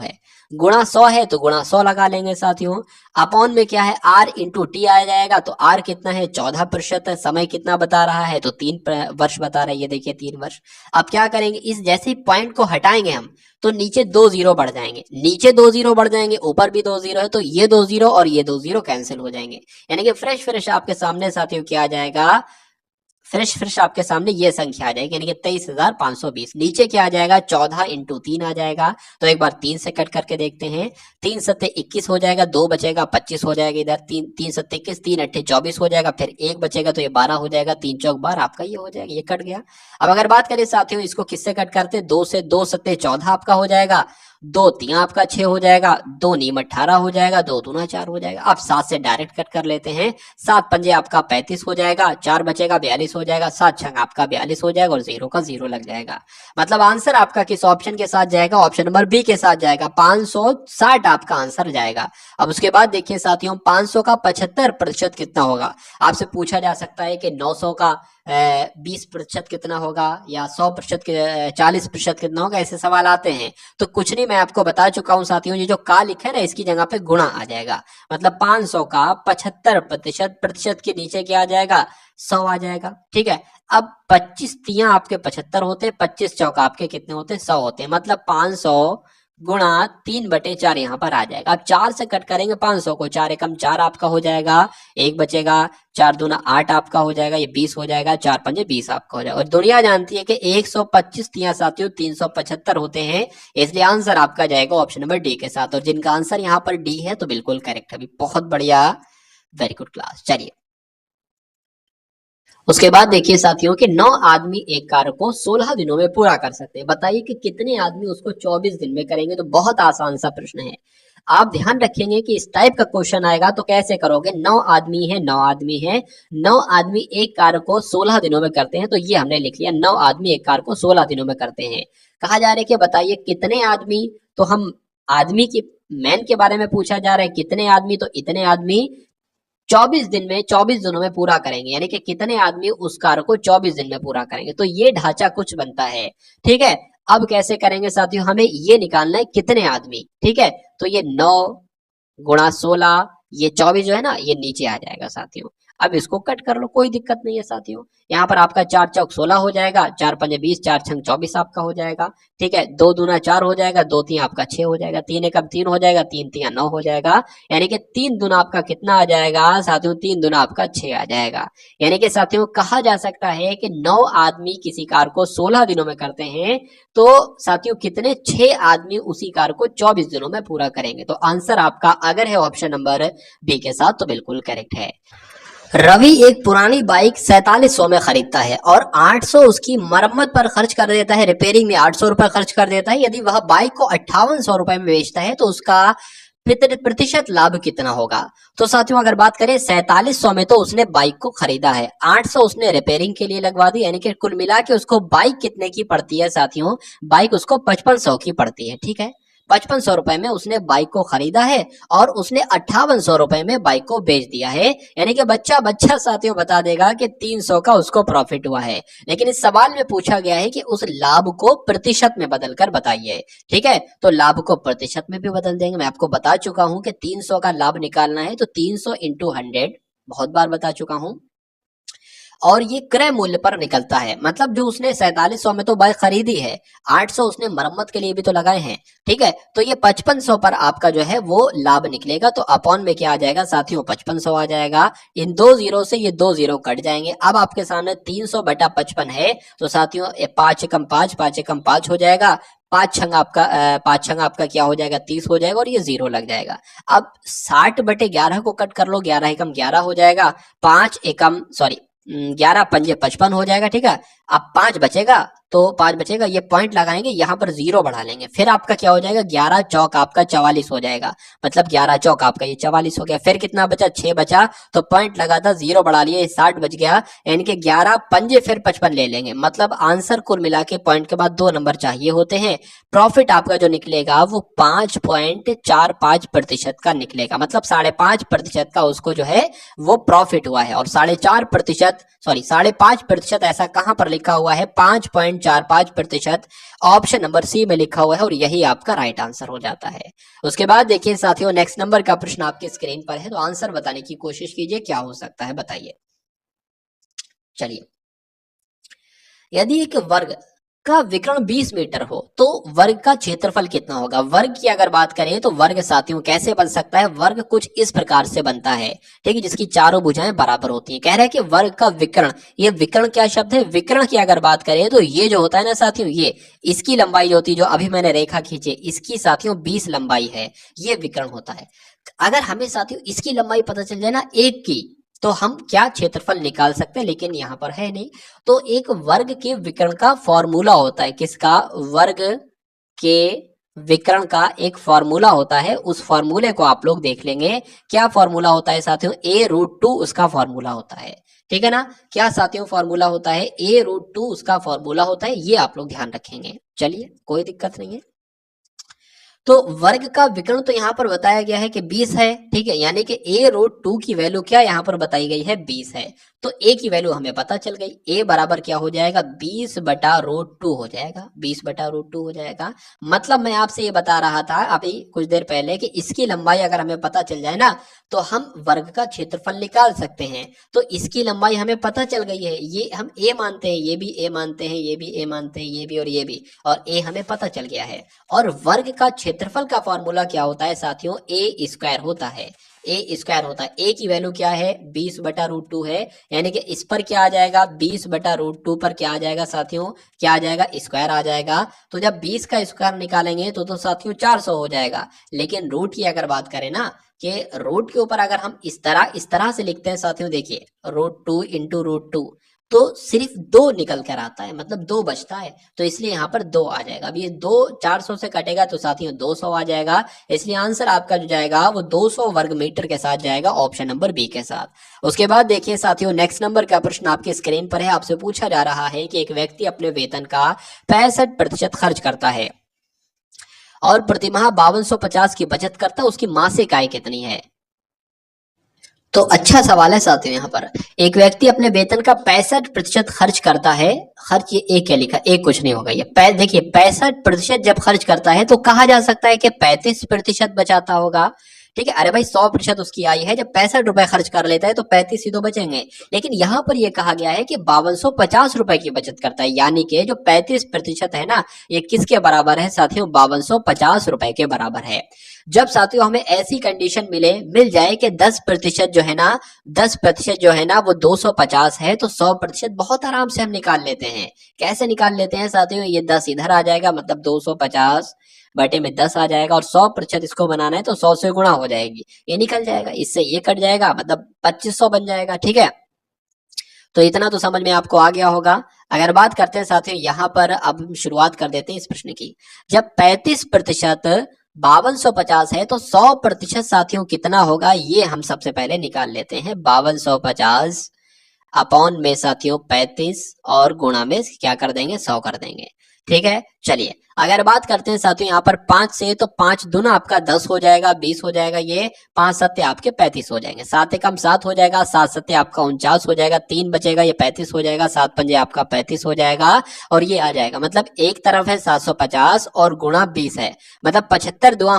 है, गुणा 100 है तो गुणा 100 लगा लेंगे साथियों। अपॉन में क्या है, R इंटू टी आ जाएगा, तो R कितना है, 14% है, समय कितना बता रहा है, तो 3 वर्ष बता रहा है, ये देखिए 3 वर्ष। अब क्या करेंगे, इस जैसे ही पॉइंट को हटाएंगे हम तो नीचे 2 जीरो बढ़ जाएंगे, नीचे 2 जीरो बढ़ जाएंगे, ऊपर भी 2 जीरो है, तो ये 2 जीरो और ये 2 जीरो कैंसिल हो जाएंगे, यानी कि फ्रेश आपके सामने साथियों क्या आ जाएगा, फ्रेश आपके सामने ये संख्या आ जाएगी, यानी कि 23,520। नीचे क्या आ जाएगा, 14 इंटू 3 आ जाएगा, तो एक बार 3 से कट करके देखते हैं, 3 सत्ते 21 हो जाएगा, 2 बचेगा 25 हो जाएगा, इधर 3 सत्ते 21, 3 अट्ठे 24 हो जाएगा, फिर 1 बचेगा तो ये 12 हो जाएगा, 3 चौक 12 आपका ये हो जाएगा, ये कट गया। अब अगर बात करें साथियों इसको किससे कट करते, 2 से, 2 सत्ते 14 आपका हो जाएगा, 2 3 आपका 6 हो जाएगा, 2 नीम 18 हो जाएगा, 2 दूना 4 हो जाएगा। अब 7 से डायरेक्ट कट कर लेते हैं, 7 पंजे आपका 35 हो जाएगा, 4 बचेगा 42 हो जाएगा, 7 छंग आपका 42 हो जाएगा, और 0 का 0 लग जाएगा। मतलब आंसर आपका किस ऑप्शन के साथ जाएगा, ऑप्शन नंबर बी के साथ जाएगा, 560 आपका आंसर जाएगा। अब उसके बाद देखिए साथियों 500 का 75% कितना होगा, आपसे पूछा जा सकता है कि 900 का 20% कितना होगा, या 100% 40% कितना होगा, ऐसे सवाल आते हैं। तो कुछ नहीं, मैं आपको बता चुका हूँ साथियों, ये जो का लिखा है ना, इसकी जगह पे गुणा आ जाएगा। मतलब 500 का 75%, प्रतिशत के नीचे क्या आ जाएगा, 100 आ जाएगा। ठीक है, अब 25 तियां आपके 75 होते हैं, 25 चौका आपके कितने होते हैं, 100 होते हैं। मतलब 500 गुणा 3/4 यहाँ पर आ जाएगा। अब 4 से कट करेंगे 500 को, 4 एकम 4 आपका हो जाएगा, एक बचेगा, 4 दूना 8 आपका हो जाएगा, ये 20 हो जाएगा, 4 पंजे 20 आपका हो जाएगा। और दुनिया जानती है कि 125 तिया साथियों 375 होते हैं, इसलिए आंसर आपका जाएगा ऑप्शन नंबर डी के साथ। और जिनका आंसर यहाँ पर डी है तो बिल्कुल करेक्ट है। अभी बहुत बढ़िया, वेरी गुड क्लास। चलिए उसके बाद देखिए साथियों कि 9 आदमी एक कार्य को 16 दिनों में पूरा कर सकते हैं। बताइए कि कितने आदमी उसको 24 दिन में करेंगे। तो बहुत आसान सा प्रश्न है। आप ध्यान रखेंगे कि इस टाइप का क्वेश्चन आएगा तो कैसे करोगे। 9 आदमी है, 9 आदमी है, 9 आदमी एक कार्य को 16 दिनों में करते हैं। तो ये हमने लिख लिया, 9 आदमी एक कार्य को 16 दिनों में करते हैं। कहा जा रहा है कि बताइए कितने आदमी, तो हम आदमी की मैन के बारे में पूछा जा रहा है, कितने आदमी, तो इतने आदमी 24 दिन में, 24 दिनों में पूरा करेंगे। यानी कि कितने आदमी उस कार्य को 24 दिन में पूरा करेंगे। तो ये ढांचा कुछ बनता है। ठीक है, अब कैसे करेंगे साथियों, हमें ये निकालना है कितने आदमी। ठीक है, तो ये 9 गुणा 16, ये 24 जो है ना, ये नीचे आ जाएगा साथियों। अब इसको कट कर लो, कोई दिक्कत नहीं है साथियों। यहाँ पर आपका 4 चौक 16 हो जाएगा, 4 पंजे 20, 4 छंग 24 आपका हो जाएगा। ठीक है, 2 दूना 4 हो जाएगा, 2 तीन आपका 6 हो जाएगा, 3 एकम 3 हो जाएगा, 3 तिया 9 हो जाएगा। यानी कि 3 दूना आपका कितना आ जाएगा साथियों, 3 दूना आपका 6 आ जाएगा। यानी कि साथियों कहा जा सकता है कि 9 आदमी किसी कार्य को 16 दिनों में करते हैं, तो साथियों कितने, 6 आदमी उसी कार्य को 24 दिनों में पूरा करेंगे। तो आंसर आपका अगर है ऑप्शन नंबर बी के साथ तो बिल्कुल करेक्ट है। रवि एक पुरानी बाइक 4700 में खरीदता है और 800 उसकी मरम्मत पर खर्च कर देता है, रिपेयरिंग में 800 रुपए खर्च कर देता है। यदि वह बाइक को 5800 रुपए में बेचता है तो उसका प्रतिशत लाभ कितना होगा। तो साथियों अगर बात करें 4700 में तो उसने बाइक को खरीदा है, 800 उसने रिपेयरिंग के लिए लगवा दी, यानी कि कुल मिला के उसको बाइक कितने की पड़ती है साथियों, बाइक उसको 5500 की पड़ती है। ठीक है, 5500 रुपए में उसने बाइक को खरीदा है और उसने 5800 रुपए में बाइक को बेच दिया है। यानी कि बच्चा बच्चा साथियों बता देगा कि 300 का उसको प्रॉफिट हुआ है। लेकिन इस सवाल में पूछा गया है कि उस लाभ को प्रतिशत में बदलकर बताइए। ठीक है, तो लाभ को प्रतिशत में भी बदल देंगे। मैं आपको बता चुका हूं कि 300 का लाभ निकालना है तो 300 इंटू 100, बहुत बार बता चुका हूं, और ये क्रय मूल्य पर निकलता है। मतलब जो उसने 4700 में तो बाइक खरीदी है, 800 उसने मरम्मत के लिए भी तो लगाए हैं। ठीक है, तो ये 5500 पर आपका जो है वो लाभ निकलेगा। तो अपॉन में क्या आ जाएगा साथियों, 5500 आ जाएगा। इन 2 जीरो से ये 2 जीरो कट जाएंगे। अब आपके सामने 300 बटा 55 है, तो साथियों 5 एकम 5, 5 एकम 5 हो जाएगा, 5 छंग आपका क्या हो जाएगा, 30 हो जाएगा, और ये जीरो लग जाएगा। अब 60 बटे 11 को कट कर लो, 11 एकम 11 हो जाएगा, 5 एकम सॉरी 11 पंजे 55 हो जाएगा। ठीक है, अब 5 बचेगा, तो 5 बचेगा, ये पॉइंट लगाएंगे, यहाँ पर जीरो बढ़ा लेंगे, फिर आपका क्या हो जाएगा, 11 चौक आपका 44 हो जाएगा। मतलब 11 चौक आपका ये 44 हो गया। फिर कितना बचा, 6 बचा, तो पॉइंट लगा था, जीरो बढ़ा लिए, 60 बच गया। यानी कि 11 पंजे फिर 55 ले लेंगे। मतलब आंसर कुल मिला के पॉइंट के बाद 2 नंबर चाहिए होते हैं। प्रॉफिट आपका जो निकलेगा वो 5.45% का निकलेगा। मतलब 5.5% का उसको जो है वो प्रॉफिट हुआ है। और 5.5% ऐसा कहां पर लिखा हुआ है, 5.45% ऑप्शन नंबर सी में लिखा हुआ है, और यही आपका राइट आंसर हो जाता है। उसके बाद देखिए साथियों नेक्स्ट नंबर का प्रश्न आपके स्क्रीन पर है, तो आंसर बताने की कोशिश कीजिए, क्या हो सकता है बताइए। चलिए, यदि एक वर्ग का विकर्ण 20 मीटर हो तो वर्ग का क्षेत्रफल कितना होगा। वर्ग की अगर बात करें तो वर्ग साथियों कैसे बन सकता है, वर्ग कुछ इस प्रकार से बनता है, ठीक है, जिसकी चारों भुजाएं बराबर होती हैं। कह रहे हैं कि वर्ग का विकर्ण, ये विकर्ण क्या शब्द है, विकर्ण की अगर बात करें तो ये जो होता है ना साथियों, ये इसकी लंबाई जो होती है, जो अभी मैंने रेखा खींची, इसकी साथियों 20 लंबाई है, ये विकर्ण होता है। अगर हमें साथियों इसकी लंबाई पता चल जाए ना 1 की, तो हम क्या क्षेत्रफल निकाल सकते हैं, लेकिन यहाँ पर है नहीं। तो एक वर्ग के विकर्ण का फॉर्मूला होता है, किसका, वर्ग के विकर्ण का एक फॉर्मूला होता है। उस फॉर्मूले को आप लोग देख लेंगे। क्या फॉर्मूला होता है साथियों, a√2 उसका फॉर्मूला होता है। ठीक है ना, क्या साथियों फॉर्मूला होता है, a√2 उसका फॉर्मूला होता है, ये आप लोग ध्यान रखेंगे। चलिए कोई दिक्कत नहीं है। तो वर्ग का विकर्ण तो यहाँ पर बताया गया है कि 20 है, ठीक है, यानी कि a रूट 2 की वैल्यू क्या यहाँ पर बताई गई है 20 है। तो a की वैल्यू हमें पता चल गई, a बराबर क्या हो जाएगा 20 बटा रूट 2 हो जाएगा, 20 बटा रूट 2 हो जाएगा। मतलब मैं आपसे ये बता रहा था अभी कुछ देर पहले कि इसकी लंबाई अगर हमें पता चल जाए ना तो हम वर्ग का क्षेत्रफल निकाल सकते हैं। तो इसकी लंबाई हमें पता चल गई है, ये हम a मानते हैं, ये भी a मानते हैं, ये भी a मानते हैं, ये भी और ये भी, और a हमें पता चल गया है। और वर्ग का क्षेत्रफल का फॉर्मूला क्या होता है साथियों, a स्क्वायर होता है, a स्क्वायर होता है। a की वैल्यू क्या है 20 बटा रूट 2 है, यानी कि इस पर क्या आ जाएगा 20 बटा रूट 2 पर क्या आ जाएगा साथियों, क्या आ जाएगा स्क्वायर आ जाएगा। तो जब 20 का स्क्वायर निकालेंगे तो साथियों 400 हो जाएगा। लेकिन रूट की अगर बात करें ना कि रूट के ऊपर अगर हम इस तरह से लिखते हैं साथियों, देखिए रूट 2 इंटू रूट 2, तो सिर्फ 2 निकल कर आता है, मतलब 2 बचता है, तो इसलिए यहाँ पर 2 आ जाएगा। अब ये 2 400 से कटेगा तो साथियों 200 आ जाएगा, इसलिए आंसर आपका जो जाएगा वो 200 वर्ग मीटर के साथ जाएगा, ऑप्शन नंबर बी के साथ। उसके बाद देखिए साथियों नेक्स्ट नंबर का प्रश्न आपके स्क्रीन पर है। आपसे पूछा जा रहा है कि एक व्यक्ति अपने वेतन का 65% खर्च करता है और प्रतिमाह 5250 की बचत करता है, उसकी मासिक आय कितनी है? तो अच्छा सवाल है साथियों। यहाँ पर एक व्यक्ति अपने वेतन का 65% खर्च करता है, खर्च ये एक क्या लिखा, एक कुछ नहीं होगा, ये देखिए 65% जब खर्च करता है तो कहा जा सकता है कि 35% बचाता होगा, ठीक है। अरे भाई 100% उसकी आय है, जब 65 रुपए खर्च कर लेता है तो 35 ही तो बचेंगे। लेकिन यहाँ पर ये कहा गया है कि 5250 रुपए की बचत करता है, यानी कि जो 35% है ना, ये किसके बराबर है साथियों, 5250 रुपए के बराबर है। जब साथियों हमें ऐसी कंडीशन मिल जाए कि 10% जो है ना, 10% जो है ना वो 250 है, तो 100% बहुत आराम से हम निकाल लेते हैं। कैसे निकाल लेते हैं साथियों, ये 10 इधर आ जाएगा, मतलब 250 बटे में 10 आ जाएगा, और 100% इसको बनाना है तो 100 से गुणा हो जाएगी, ये निकल जाएगा, इससे ये कट जाएगा, मतलब 2500 बन जाएगा, ठीक है। तो इतना तो समझ में आपको आ गया होगा। अगर बात करते हैं साथियों यहाँ पर, अब हम शुरुआत कर देते हैं इस प्रश्न की। जब 35% 5250 है तो 100% साथियों कितना होगा, ये हम सबसे पहले निकाल लेते हैं। 5250 अपॉन में साथियों 35 और गुणा में क्या कर देंगे, 100 कर देंगे, ठीक है। चलिए अगर बात करते हैं साथियों यहाँ पर 5 से, तो 5 दूना आपका 10 हो जाएगा, 20 हो जाएगा, ये 5 सत्ते आपके 35 हो जाएंगे, 7 एकम 7 हो जाएगा, 7 सत्ते आपका 49 हो जाएगा, 3 बचेगा, ये 35 हो जाएगा, 7 पंजे आपका 35 हो जाएगा, और ये आ जाएगा, मतलब एक तरफ है 750 और गुणा 20 है, मतलब 75 दूना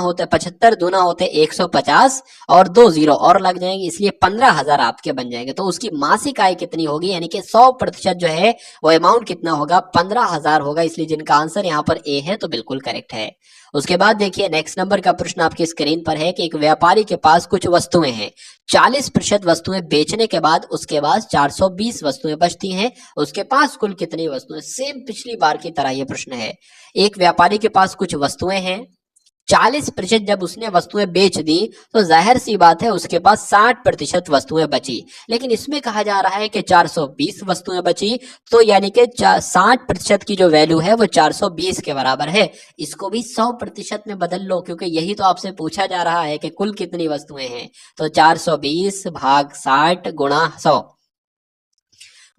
होते 150 और 2 जीरो और लग जाएंगे, इसलिए 15,000 आपके बन जाएंगे। तो उसकी मासिक आय कितनी होगी, यानी कि 100% जो है वो अमाउंट कितना होगा, 15,000 होगा, इसलिए जिनका आंसर यहाँ पर ए है तो बिल्कुल करेक्ट है। उसके बाद देखिए नेक्स्ट नंबर का प्रश्न आपकी स्क्रीन पर है कि एक व्यापारी के पास कुछ वस्तुएं हैं, 40% वस्तुएं बेचने के बाद उसके पास 420 वस्तुएं बचती हैं, उसके पास कुल कितनी वस्तुएं? सेम पिछली बार की तरह यह प्रश्न है। एक व्यापारी के पास कुछ वस्तुएं हैं, 40% जब उसने वस्तुएं बेच दी तो जाहिर सी बात है उसके पास 60% वस्तुएं बची, लेकिन इसमें कहा जा रहा है कि 420 वस्तुएं बची, तो यानी कि 60% की जो वैल्यू है वो 420 के बराबर है। इसको भी 100% में बदल लो, क्योंकि यही तो आपसे पूछा जा रहा है कि कुल कितनी वस्तुएं हैं। तो 420 भाग 60 गुणा 100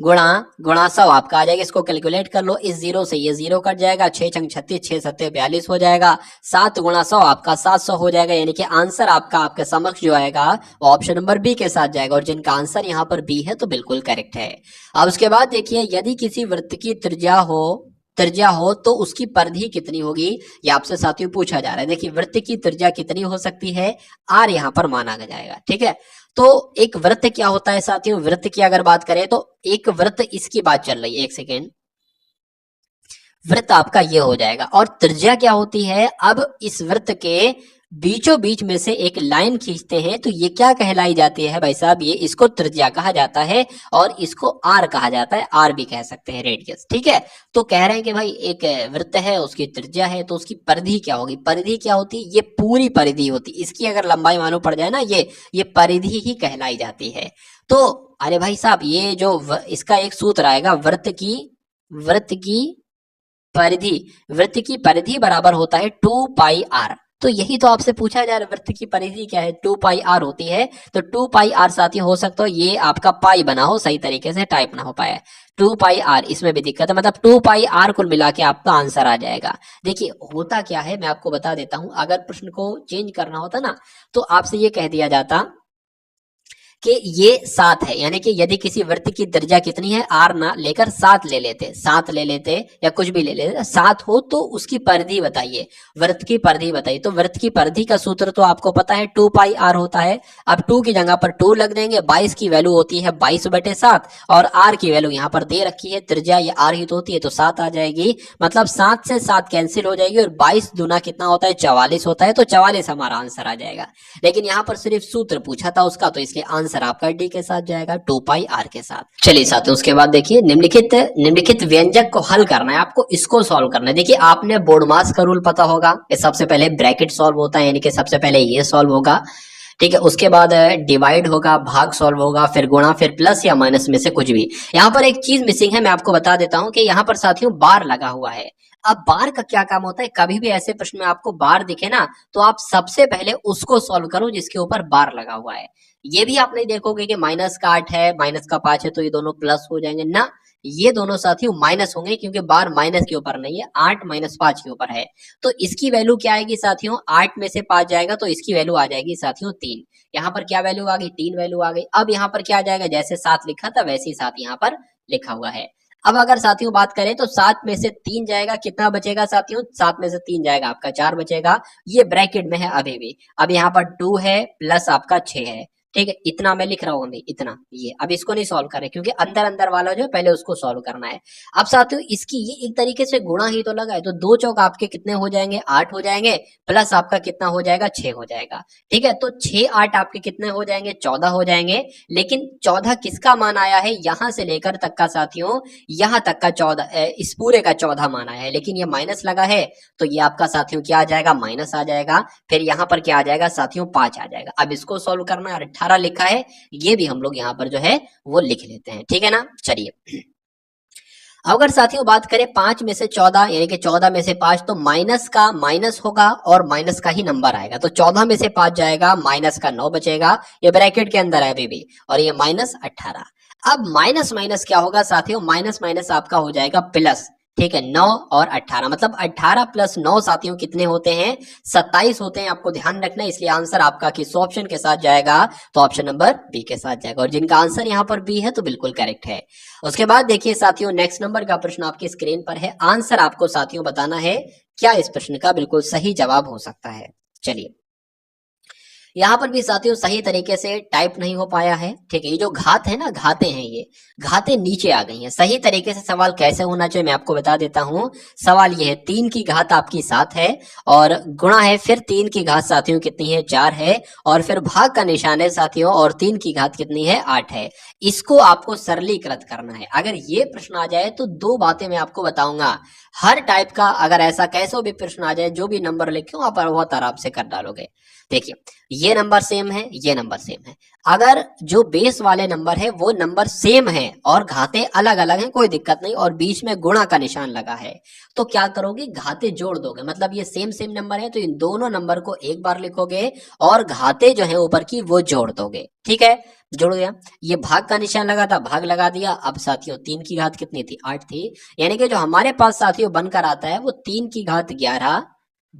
गुणा 100 आपका आ जाएगा। इसको कैलकुलेट कर लो, इस जीरो से ये जीरो कट जाएगा, 6 छंग 36, 6 सत्ते 42 हो जाएगा, 7 गुणा 100 आपका 700 हो जाएगा, यानी कि आंसर आपका आपके समक्ष जो आएगा वो ऑप्शन नंबर बी के साथ जाएगा, और जिनका आंसर यहाँ पर बी है तो बिल्कुल करेक्ट है। अब उसके बाद देखिए, यदि किसी वृत्त की त्रिज्या हो तो उसकी परिधि कितनी होगी, ये आपसे साथियों पूछा जा रहा है। देखिए वृत्त की त्रिज्या कितनी हो सकती है, आर यहाँ पर माना जाएगा, ठीक है। तो एक वृत्त क्या होता है साथियों, वृत्त की अगर बात करें तो एक वृत्त, इसकी बात चल रही है, एक सेकेंड, वृत्त आपका ये हो जाएगा, और त्रिज्या क्या होती है, अब इस वृत्त के बीचों बीच में से एक लाइन खींचते हैं तो ये क्या कहलाई जाती है भाई साहब, ये इसको त्रिज्या कहा जाता है, और इसको आर कहा जाता है, आर भी कह सकते हैं, रेडियस, ठीक है। तो कह रहे हैं कि भाई एक वृत्त है, उसकी त्रिज्या है, तो उसकी परिधि क्या होगी, परिधि क्या होती है, ये पूरी परिधि होती, इसकी अगर लंबाई मालूम पड़ जाए ना, ये परिधि ही कहलाई जाती है। तो अरे भाई साहब ये जो इसका एक सूत्र आएगा, वृत्त की परिधि बराबर होता है 2 पाई आर। तो यही तो आपसे पूछा जा रहा है, वृत्त की परिधि क्या है, 2 पाई आर होती है। तो 2 पाई आर साथियों हो सकता हो ये आपका पाई बना हो, सही तरीके से टाइप ना हो पाया, 2 पाई आर, इसमें भी दिक्कत है, मतलब 2 पाई आर कुल मिला के आपका आंसर आ जाएगा। देखिए होता क्या है मैं आपको बता देता हूं, अगर प्रश्न को चेंज करना होता ना तो आपसे ये कह दिया जाता कि ये 7 है, यानी कि यदि किसी वृत्त की त्रिज्या कितनी है आर ना लेकर 7 ले लेते, 7 ले लेते या कुछ भी ले लेते, 7 हो तो उसकी परिधि बताइए, वृत्त की परिधि बताइए। तो वृत्त की परिधि का सूत्र तो आपको पता है 2 पाई आर होता है। अब 2 की जगह पर 2 लग देंगे, 22 की वैल्यू होती है 22/7 और आर की वैल्यू यहाँ पर दे रखी है, त्रिज्या ये आर ही तो होती है, तो 7 आ जाएगी। मतलब 7 से 7 कैंसिल हो जाएगी और 22 दूना कितना होता है 44 होता है, तो 44 हमारा आंसर आ जाएगा। लेकिन यहाँ पर सिर्फ सूत्र पूछा था उसका, तो इसलिए आंसर आपका डी के साथ जाएगा, 2 पाई आर के साथ। चलिए साथियों उसके बाद देखिए निम्नलिखित व्यंजक को हल करना है, आपको इसको सॉल्व करना है। देखिए आपने बोर्डमास का रूल पता होगा कि सबसे पहले ब्रैकेट सॉल्व होता है, यानी कि सबसे पहले ये सॉल्व होगा, ठीक है, उसके बाद डिवाइड होगा, भाग सॉल्व होगा, फिर गुणा, फिर प्लस या माइनस में से कुछ भी। यहाँ पर एक चीज मिसिंग है, मैं आपको बता देता हूँ कि यहाँ पर साथियों बार लगा हुआ है। अब बार का क्या काम होता है, कभी भी ऐसे प्रश्न में आपको बार दिखे ना तो आप सबसे पहले उसको सॉल्व करो जिसके ऊपर बार लगा हुआ है। ये भी आप नहीं देखोगे कि माइनस का 8 है माइनस का 5 है तो ये दोनों प्लस हो जाएंगे ना, ये दोनों साथियों माइनस होंगे क्योंकि बार माइनस के ऊपर नहीं है, 8 - 5 के ऊपर है। तो इसकी वैल्यू क्या आएगी साथियों, 8 में से 5 जाएगा तो इसकी वैल्यू आ जाएगी साथियों 3। यहाँ पर क्या वैल्यू आ गई, 3 वैल्यू आ गई। अब यहाँ पर क्या आ जाएगा, जैसे 7 लिखा था वैसे ही 7 यहाँ पर लिखा हुआ है। अब अगर साथियों बात करें तो 7 में से 3 जाएगा, कितना बचेगा साथियों, 7 में से 3 जाएगा आपका 4 बचेगा, ये ब्रैकेट में है अभी भी। अब यहाँ पर 2 है प्लस आपका 6 है, ठीक है, इतना मैं लिख रहा हूँ अभी, इतना ये। अब इसको नहीं सॉल्व करें क्योंकि अंदर अंदर वाला जो है पहले उसको सॉल्व करना है। अब साथियों इसकी ये एक तरीके से गुणा ही तो लगा है, तो 2 चौक आपके कितने हो जाएंगे, 8 हो जाएंगे, प्लस आपका कितना हो जाएगा, 6 हो जाएगा, ठीक है। तो 6 8 आपके कितने हो जाएंगे, 14 हो जाएंगे। लेकिन 14 किसका मान आया है, यहां से लेकर तक का साथियों, यहां तक का 14, इस पूरे का 14 मान आया है, लेकिन ये माइनस लगा है तो ये आपका साथियों क्या आ जाएगा, माइनस आ जाएगा। फिर यहाँ पर क्या आ जाएगा साथियों, 5 आ जाएगा। अब इसको सॉल्व करना है, 18 लिखा है, ये भी हम लोग यहाँ पर जो है वो लिख लेते हैं, ठीक है ना। चलिए अगर साथियों बात करें 5 में से 14 यानी कि 14 में से 5, तो माइनस का माइनस होगा और माइनस का ही नंबर आएगा, तो 14 में से 5 जाएगा, माइनस का 9 बचेगा, ये ब्रैकेट के अंदर है अभी भी, और ये -18। अब माइनस माइनस क्या होगा साथियों, माइनस माइनस आपका हो जाएगा प्लस, ठीक है, 9 और 18, मतलब 18 + 9 साथियों कितने होते हैं, 27 होते हैं। आपको ध्यान रखना है, इसलिए आंसर आपका किस ऑप्शन के साथ जाएगा, तो ऑप्शन नंबर बी के साथ जाएगा, और जिनका आंसर यहाँ पर बी है तो बिल्कुल करेक्ट है। उसके बाद देखिए साथियों नेक्स्ट नंबर का प्रश्न आपकी स्क्रीन पर है, आंसर आपको साथियों बताना है क्या इस प्रश्न का बिल्कुल सही जवाब हो सकता है। चलिए यहाँ पर भी साथियों सही तरीके से टाइप नहीं हो पाया है, ठीक है, ये जो घात है ना, घाते हैं, ये घाते नीचे आ गई हैं। सही तरीके से सवाल कैसे होना चाहिए मैं आपको बता देता हूँ। सवाल ये है 3 की घात आपकी 7 है और गुणा है, फिर 3 की घात साथियों कितनी है, 4 है, और फिर भाग का निशान है साथियों, और 3 की घात कितनी है, 8 है। इसको आपको सरलीकृत करना है। अगर ये प्रश्न आ जाए तो 2 बातें मैं आपको बताऊंगा, हर टाइप का अगर ऐसा कैसे भी प्रश्न आ जाए, जो भी नंबर लिखे आप बहुत आराम से कर डालोगे। देखिए ये नंबर सेम है, ये नंबर सेम है, अगर जो बेस वाले नंबर है वो नंबर सेम है और घाते अलग अलग हैं, कोई दिक्कत नहीं, और बीच में गुणा का निशान लगा है, तो क्या करोगे, घाते जोड़ दोगे। मतलब ये सेम सेम नंबर है तो इन दोनों नंबर को एक बार लिखोगे और घाते जो है ऊपर की वो जोड़ दोगे, ठीक है, जोड़ गया। ये भाग का निशान लगा था, भाग लगा दिया। अब साथियों 3 की घात कितनी थी, 8 थी, यानी कि जो हमारे पास साथियों बनकर आता है वो 3 की घात 11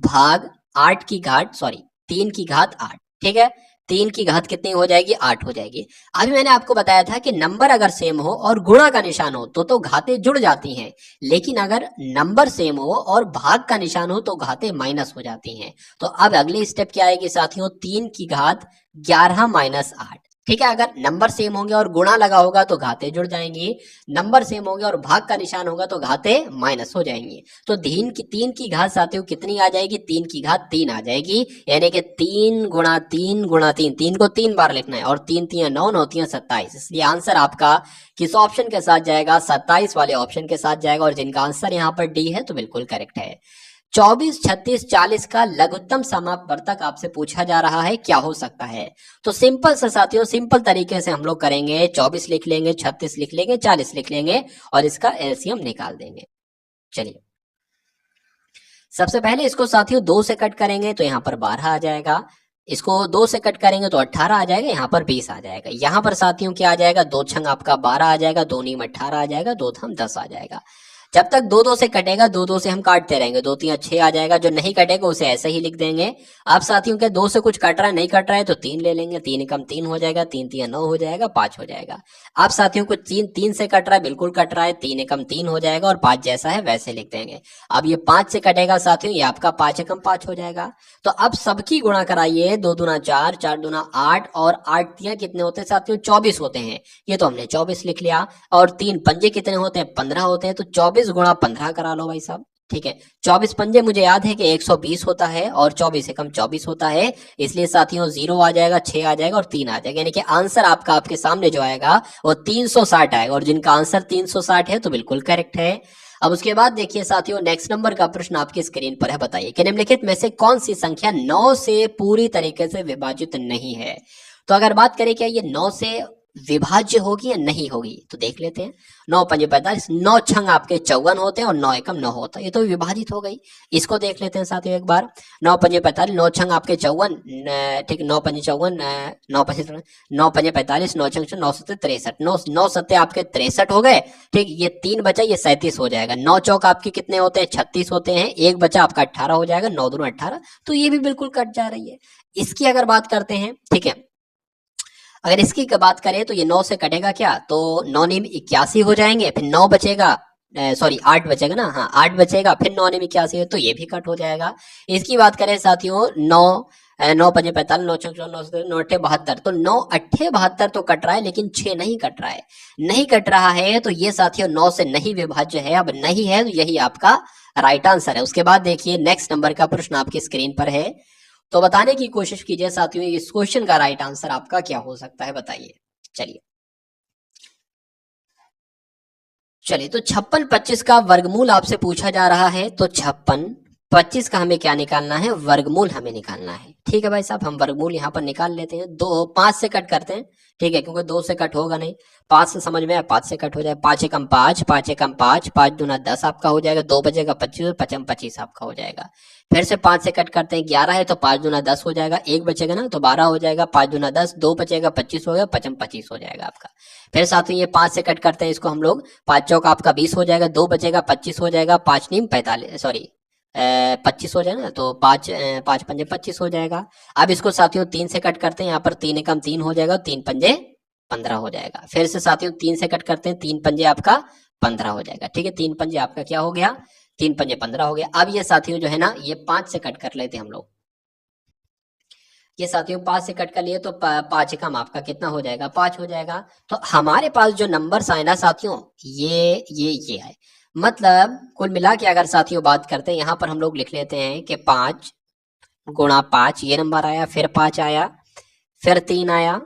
भाग 8 की घात, सॉरी 3 की घात 8, ठीक है, 3 की घात कितनी हो जाएगी, 8 हो जाएगी। अभी मैंने आपको बताया था कि नंबर अगर सेम हो और गुणा का निशान हो तो घाते जुड़ जाती हैं, लेकिन अगर नंबर सेम हो और भाग का निशान हो तो घाते माइनस हो जाती हैं। तो अब अगली स्टेप क्या आएगी साथियों, 3 की घात 11 - 8, ठीक है। अगर नंबर सेम होंगे और गुणा लगा होगा तो घाते जुड़ जाएंगी, नंबर सेम होंगे और भाग का निशान होगा तो घाते माइनस हो जाएंगी। तो 3 की घात साथियों कितनी आ जाएगी, 3 की घात 3 आ जाएगी, यानी कि 3 × 3 × 3, 3 को 3 बार लिखना है, और 3 3 9 9 3 27, इसलिए आंसर आपका किस ऑप्शन के साथ जाएगा, 27 वाले ऑप्शन के साथ जाएगा, और जिनका आंसर यहाँ पर डी है तो बिल्कुल करेक्ट है। 24, 36, 40 का लघुत्तम समापवर्तक आपसे पूछा जा रहा है, क्या हो सकता है। तो सिंपल से साथियों, सिंपल तरीके से हम लोग करेंगे, 24 लिख लेंगे, 36 लिख लेंगे, 40 लिख लेंगे और इसका एलसीएम निकाल देंगे। चलिए सबसे पहले इसको साथियों 2 से कट करेंगे तो यहाँ पर 12 आ जाएगा। इसको 2 से कट करेंगे तो 18 आ जाएगा, यहाँ पर 20 आ जाएगा। यहाँ पर साथियों क्या आ जाएगा, 2 छंग आपका 12 आ जाएगा, 2 नीम 18 आ जाएगा, 2 थम 10 आ जाएगा। जब तक 2 2 से कटेगा 2 2 से हम काटते रहेंगे, 2 3 6 आ जाएगा। जो नहीं कटेगा उसे ऐसे ही लिख देंगे। अब साथियों के 2 से कुछ कट रहा है, नहीं कट रहा है तो 3 ले लेंगे, 3 एकम 3 हो जाएगा, 3 3 9 हो जाएगा, 5 हो जाएगा। अब साथियों को 3 3 से कट रहा है, बिल्कुल कट रहा है, 3 एकम 3 हो जाएगा और 5 जैसा है वैसे लिख देंगे। अब ये 5 से कटेगा साथियों, ये आपका 5 एकम 5 हो जाएगा। तो अब सबकी गुणा कराइए, 2 दूना 4, 4 दूना 8 और 8 तिया कितने होते हैं साथियों, 24 होते हैं। ये तो हमने 24 लिख लिया। और 3 पंजे कितने होते हैं, 15 होते हैं। तो 24 गुणा 15 करा लो भाई साहब, ठीक है। 24 पंजे मुझे याद है कि 120 होता है और 24 एकम 24 होता है, इसलिए साथियों 0 आ जाएगा, 6 आ जाएगा और 3 आ जाएगा। यानी कि आंसर आपका आपके सामने जो आएगा वो 360 आएगा। और जिनका आंसर 360 है तो बिल्कुल करेक्ट है। अब उसके बाद देखिए साथियों, नेक्स्ट नंबर का प्रश्न आपकी स्क्रीन पर है। बताइए कि निम्नलिखित में से कौन सी संख्या 9 से पूरी तरीके से विभाजित नहीं है। तो अगर बात करें क्या ये 9 से विभाज्य होगी या नहीं होगी, तो देख लेते हैं। 9 पंजे 45, 9 छंग आपके 54 होते हैं और 9 एकम 9 होता है, ये तो विभाजित हो गई। इसको देख लेते हैं साथियों एक बार। 9 पंजे 45, 9 छंग आपके 54, ठीक, 9 पंजे 54, 9 पंजे 45, 9 छंग 9 सत्ते 63, 9 सत्ते आपके 63 हो गए, ठीक। ये 3 बचा, ये 37 हो जाएगा। 9 चौक आपके कितने होते हैं, 36 होते हैं। एक बचा आपका 18 हो जाएगा, 9 दूना 18, तो ये भी बिल्कुल कट जा रही है। इसकी अगर बात करते हैं, ठीक है, अगर इसकी बात करें तो ये 9 से कटेगा क्या, तो 9 नीम 81 हो जाएंगे, फिर 9 बचेगा, सॉरी 8 बचेगा ना, हाँ 8 बचेगा, फिर 9 नीम 81 है तो ये भी कट हो जाएगा। इसकी बात करें साथियों, 9 पंजे 45, 9 छह 9 अट्ठे 72, तो 9 अट्ठे 72 तो कट रहा है, लेकिन 6 नहीं कट रहा है। नहीं कट रहा है तो ये साथियों 9 से नहीं विभाज्य है। अब नहीं है तो यही आपका राइट आंसर है। उसके बाद देखिए नेक्स्ट नंबर का प्रश्न आपकी स्क्रीन पर है, तो बताने की कोशिश कीजिए साथियों इस क्वेश्चन का राइट आंसर आपका क्या हो सकता है, बताइए। चलिए तो 56 25 का वर्गमूल आपसे पूछा जा रहा है। तो 56 25 का हमें क्या निकालना है, वर्गमूल हमें निकालना है। ठीक है भाई साहब, हम वर्गमूल यहाँ पर निकाल लेते हैं। 5 से कट करते हैं, ठीक है, क्योंकि 2 से कट होगा नहीं। 5 से समझ में आया, 5 से कट हो जाए। 5 एकम 5, 5 एकम 5, 5 दूना 10 आपका हो जाएगा। 2 बचेगा 25, 55 25 आपका हो जाएगा। फिर से 5 से कट करते हैं, 11 है तो 5 दूना 10 हो जाएगा। 1 बचेगा ना तो 12 हो जाएगा। 5 दूना 10, 2 बचेगा 25 हो गया, 55 25 हो जाएगा आपका। फिर साथ ही ये 5 से कट करते हैं, इसको हम लोग 5 चौक आपका 20 हो जाएगा। 2 बचेगा 25 हो जाएगा। 5 नीम 45, सॉरी 25 हो जाए ना, तो 5 पंजे 25 हो जाएगा। अब इसको साथियों 3 से कट करते हैं, यहाँ पर 3 एकम 3 हो जाएगा, 3 पंजे 15 हो जाएगा। फिर से साथियों 3 से कट करते हैं, 3 पंजे आपका 15 हो जाएगा, ठीक है। 3 पंजे आपका क्या हो गया, 3 पंजे 15 हो गया। अब ये साथियों जो है ना, ये 5 से कट कर लेते हैं हम लोग। ये साथियों 5 से कट कर लिए तो 5 एकम आपका कितना हो जाएगा, 5 हो जाएगा। तो हमारे पास जो नंबर आए ना साथियों, ये है। मतलब कुल मिला के अगर साथियों बात करते हैं, यहाँ पर हम लोग लिख लेते हैं कि 5 गुणा 5 ये नंबर आया, फिर 5 आया, फिर 3 आया,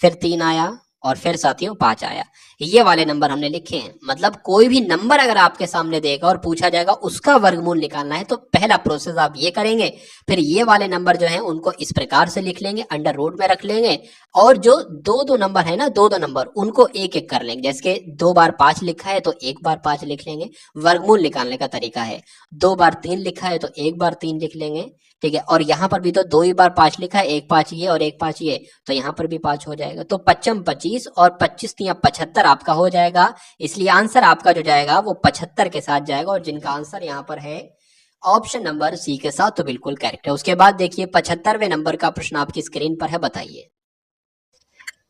फिर 3 आया और फिर साथियों 5 आया। ये वाले नंबर हमने लिखे हैं। मतलब कोई भी नंबर अगर आपके सामने देगा और पूछा जाएगा उसका वर्गमूल निकालना है, तो पहला प्रोसेस आप ये करेंगे। फिर ये वाले नंबर जो है उनको इस प्रकार से लिख लेंगे, अंडर रूट में रख लेंगे। और जो 2 नंबर है ना, 2 नंबर, उनको एक एक कर लेंगे। जैसे कि 2 बार 5 लिखा है तो 1 बार 5 लिख लेंगे। वर्गमूल निकालने का तरीका है। 2 बार 3 लिखा है तो 1 बार 3 लिख लेंगे, ठीक है। और यहाँ पर भी तो 2 ही बार 5 लिखा है, 1 5 ये और 1 5 ये, तो यहाँ पर भी 5 हो जाएगा। तो 55 25 और 25 3 75 आपका हो जाएगा। इसलिए आंसर आपका जो जाएगा वो 75 के साथ जाएगा। और जिनका आंसर यहाँ पर है ऑप्शन नंबर सी के साथ, तो बिल्कुल करेक्ट है। उसके बाद देखिए 75वें नंबर का प्रश्न आपकी स्क्रीन पर है। बताइए,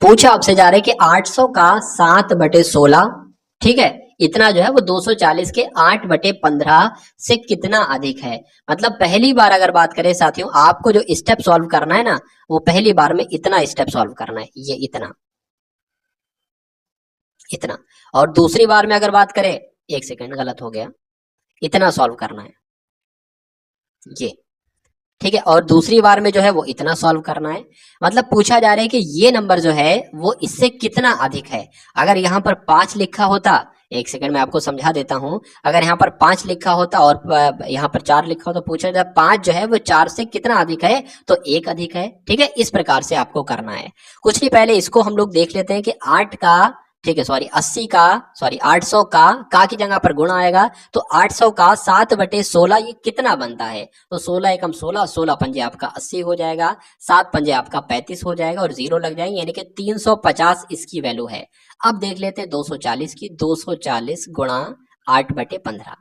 पूछा आपसे जा रहा है कि 800 का 7/16, ठीक है, इतना जो है वो 240 के 8/15 से कितना अधिक है। मतलब पहली बार अगर बात करें साथियों, आपको जो स्टेप सॉल्व करना है ना, वो पहली बार में इतना स्टेप सॉल्व करना है, ये इतना इतना। और दूसरी बार में अगर बात करें, एक सेकंड गलत हो गया, इतना सॉल्व करना है ये, ठीक है। और दूसरी बार में जो है वो इतना सॉल्व करना है। मतलब पूछा जा रहा है कि ये नंबर जो है वो इससे कितना अधिक है। अगर यहाँ पर 5 लिखा होता, एक सेकंड में आपको समझा देता हूं, अगर यहाँ पर 5 लिखा होता और यहाँ पर 4 लिखा होता, पूछा जाए 5 जो है वो 4 से कितना अधिक है, तो 1 अधिक है, ठीक है। इस प्रकार से आपको करना है। कुछ नहीं, पहले इसको हम लोग देख लेते हैं कि 8 का ठीक है, सॉरी 80 का, सॉरी 800 का की जगह पर गुणा आएगा, तो 800 का 7/16 ये कितना बनता है? तो 16 एकम 16, 16 पंजे आपका 80 हो जाएगा, 7 पंजे आपका 35 हो जाएगा और जीरो लग जाएंगे, यानी कि 350 इसकी वैल्यू है। अब देख लेते हैं 240 की, 240 गुणा 8/15,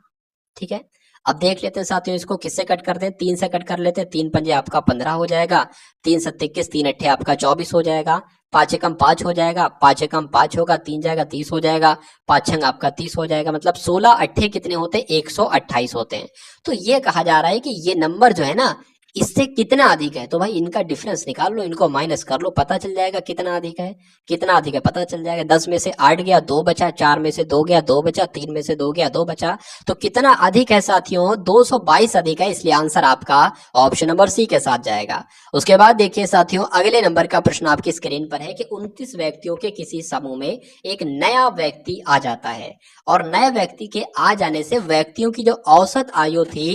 ठीक है। अब देख लेते हैं साथियों, इसको किससे कट करते हैं? 3 से कट कर लेते हैं, 3 पंजे आपका 15 हो जाएगा, 3 7 21, 3 अट्ठे आपका 24 हो जाएगा, 5 एकम 5 हो जाएगा, 5 एकम 5 होगा, 3 जाएगा 30 हो जाएगा, 5 छंग आपका 30 हो जाएगा, मतलब 16 अट्ठे कितने होते हैं? 128 होते हैं। तो ये कहा जा रहा है कि ये नंबर जो है ना, इससे कितना अधिक है, तो भाई इनका डिफरेंस निकाल लो, इनको माइनस कर लो, पता चल जाएगा कितना अधिक है। कितना अधिक है पता चल जाएगा। 10 में से 8 गया, 2 बचा, 4 में से 2 गया, 2 बचा, 3 में से 2 गया, 2 बचा, तो कितना अधिक है साथियों? 222 अधिक है, इसलिए आंसर आपका ऑप्शन नंबर सी के साथ जाएगा। उसके बाद देखिए साथियों, अगले नंबर का प्रश्न आपकी स्क्रीन पर है कि 29 व्यक्तियों के किसी समूह में एक नया व्यक्ति आ जाता है, और नए व्यक्ति के आ जाने से व्यक्तियों की जो औसत आयु थी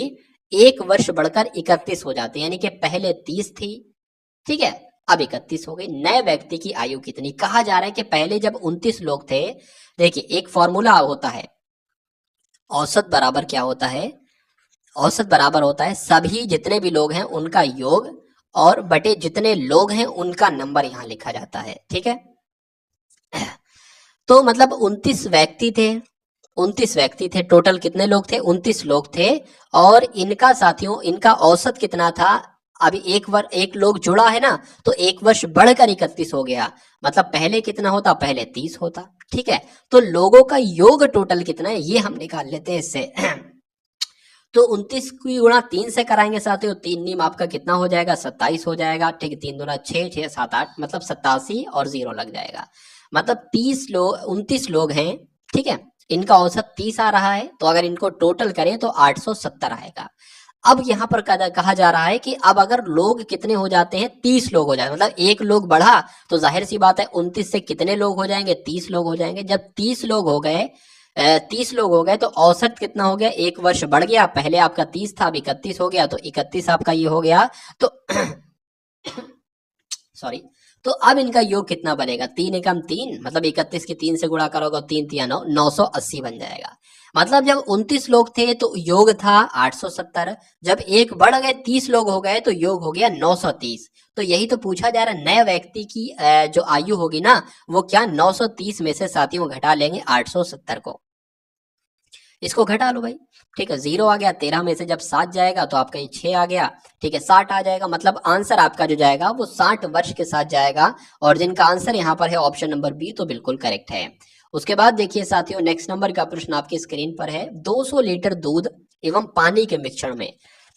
1 वर्ष बढ़कर 31 हो जाती है, यानी कि पहले 30 थी, ठीक है, अब 31 हो गई। नए व्यक्ति की आयु कितनी? कहा जा रहा है कि पहले जब 29 लोग थे, देखिए एक फॉर्मूला होता है, औसत बराबर क्या होता है? औसत बराबर होता है सभी जितने भी लोग हैं उनका योग और बटे जितने लोग हैं उनका नंबर, यहां लिखा जाता है, ठीक है। तो मतलब 29 व्यक्ति थे, 29 व्यक्ति थे, टोटल कितने लोग थे? 29 लोग थे, और इनका साथियों, इनका औसत कितना था? अभी एक लोग जुड़ा है ना, तो 1 वर्ष बढ़कर 31 हो गया, मतलब पहले कितना होता? पहले 30 होता, ठीक है। तो लोगों का योग टोटल कितना है ये हम निकाल लेते हैं इससे। तो 29 की गुणा 3 से कराएंगे साथियों, 3 नीम आपका कितना हो जाएगा? 27 हो जाएगा, ठीक है। 3 दूना 6, 6 7 8, मतलब 87 और 0 लग जाएगा, मतलब 29 लोग हैं, ठीक है। इनका औसत 30 आ रहा है, तो अगर इनको टोटल करें तो 870 आएगा। अब यहाँ पर कहा जा रहा है कि अब अगर लोग कितने हो जाते हैं? 30 लोग हो जाते हैं, मतलब एक लोग बढ़ा तो जाहिर सी बात है 29 से कितने लोग हो जाएंगे? 30 लोग हो जाएंगे। जब 30 लोग हो गए, 30 लोग हो गए, तो औसत कितना हो गया? 1 वर्ष बढ़ गया, पहले आपका 30 था, अब 31 हो गया, तो 31 आपका ये हो गया, तो सॉरी, तो अब इनका योग कितना बनेगा? 3 एकम 3, मतलब 31 की 3 से गुणा करोगे, 3 3 9, 980 बन जाएगा। मतलब जब 29 लोग थे तो योग था 870, जब एक बढ़ गए 30 लोग हो गए तो योग हो गया 930। तो यही तो पूछा जा रहा है, नए व्यक्ति की जो आयु होगी ना, वो क्या 930 में से साथियों घटा लेंगे 870 को, इसको घटा लो भाई, ठीक है। 0 आ गया, 13 में से जब 7 जाएगा तो आपका ये 6 आ गया, ठीक है, 60 आ जाएगा, मतलब आंसर आपका जो जाएगा वो 60 वर्ष के साथ जाएगा, और जिनका आंसर यहाँ पर है ऑप्शन नंबर बी, तो बिल्कुल करेक्ट है। उसके बाद देखिए साथियों, नेक्स्ट नंबर का प्रश्न आपकी स्क्रीन पर है, 200 लीटर दूध एवं पानी के मिश्रण में,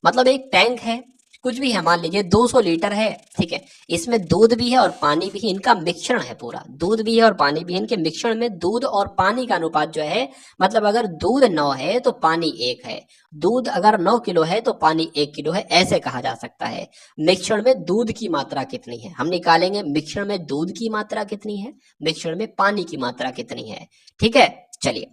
मतलब एक टैंक है, कुछ भी है, मान लीजिए 200 लीटर है, ठीक है, इसमें दूध भी है और पानी भी है, इनका मिश्रण है, पूरा दूध भी है और पानी भी है, इनके मिश्रण में दूध और पानी का अनुपात जो है, मतलब अगर दूध 9 है तो पानी 1 है, दूध अगर 9 किलो है तो पानी 1 किलो है, ऐसे कहा जा सकता है। मिश्रण में दूध की मात्रा कितनी है, हम निकालेंगे मिश्रण में दूध की मात्रा कितनी है, मिश्रण में पानी की मात्रा कितनी है, ठीक है। चलिए,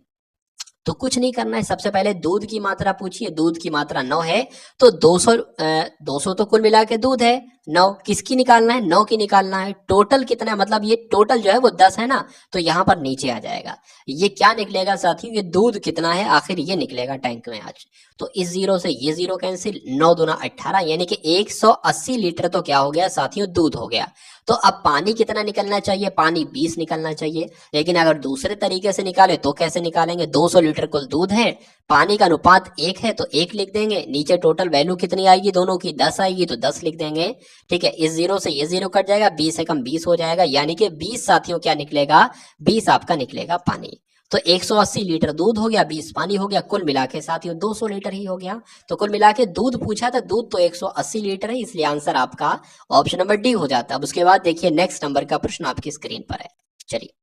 तो कुछ नहीं करना है, सबसे पहले दूध की मात्रा पूछिए, दूध की मात्रा 9 है, तो 200 तो कुल मिला के दूध है, 9 किसकी निकालना है? 9 की निकालना है। टोटल कितना है? मतलब ये टोटल जो है वो 10 है ना, तो यहाँ पर नीचे आ जाएगा, ये क्या निकलेगा साथियों? ये दूध कितना है आखिर, ये निकलेगा टैंक में आज, तो इस 0 से ये 0 कैंसिल, 9 दूना 18, यानी कि 180 लीटर तो क्या हो गया साथियों? दूध हो गया। तो अब पानी कितना निकलना चाहिए? पानी 20 निकलना चाहिए, लेकिन अगर दूसरे तरीके से निकाले तो कैसे निकालेंगे? 200 लीटर कुल दूध है, पानी का अनुपात 1 है, तो 1 लिख देंगे, नीचे टोटल वैल्यू कितनी आएगी दोनों की? 10 आएगी, तो 10 लिख देंगे, ठीक है। इस 0 से ये 0 कट जाएगा, 20 से कम 20 हो जाएगा, यानी कि 20 साथियों क्या निकलेगा? 20 आपका निकलेगा पानी। तो 180 लीटर दूध हो गया, 20 पानी हो गया, कुल मिला के साथियों 200 लीटर ही हो गया। तो कुल मिला के दूध पूछा था, दूध तो 180 लीटर है, इसलिए आंसर आपका ऑप्शन नंबर डी हो जाता है। अब उसके बाद देखिए नेक्स्ट नंबर का प्रश्न आपकी स्क्रीन पर है। चलिए,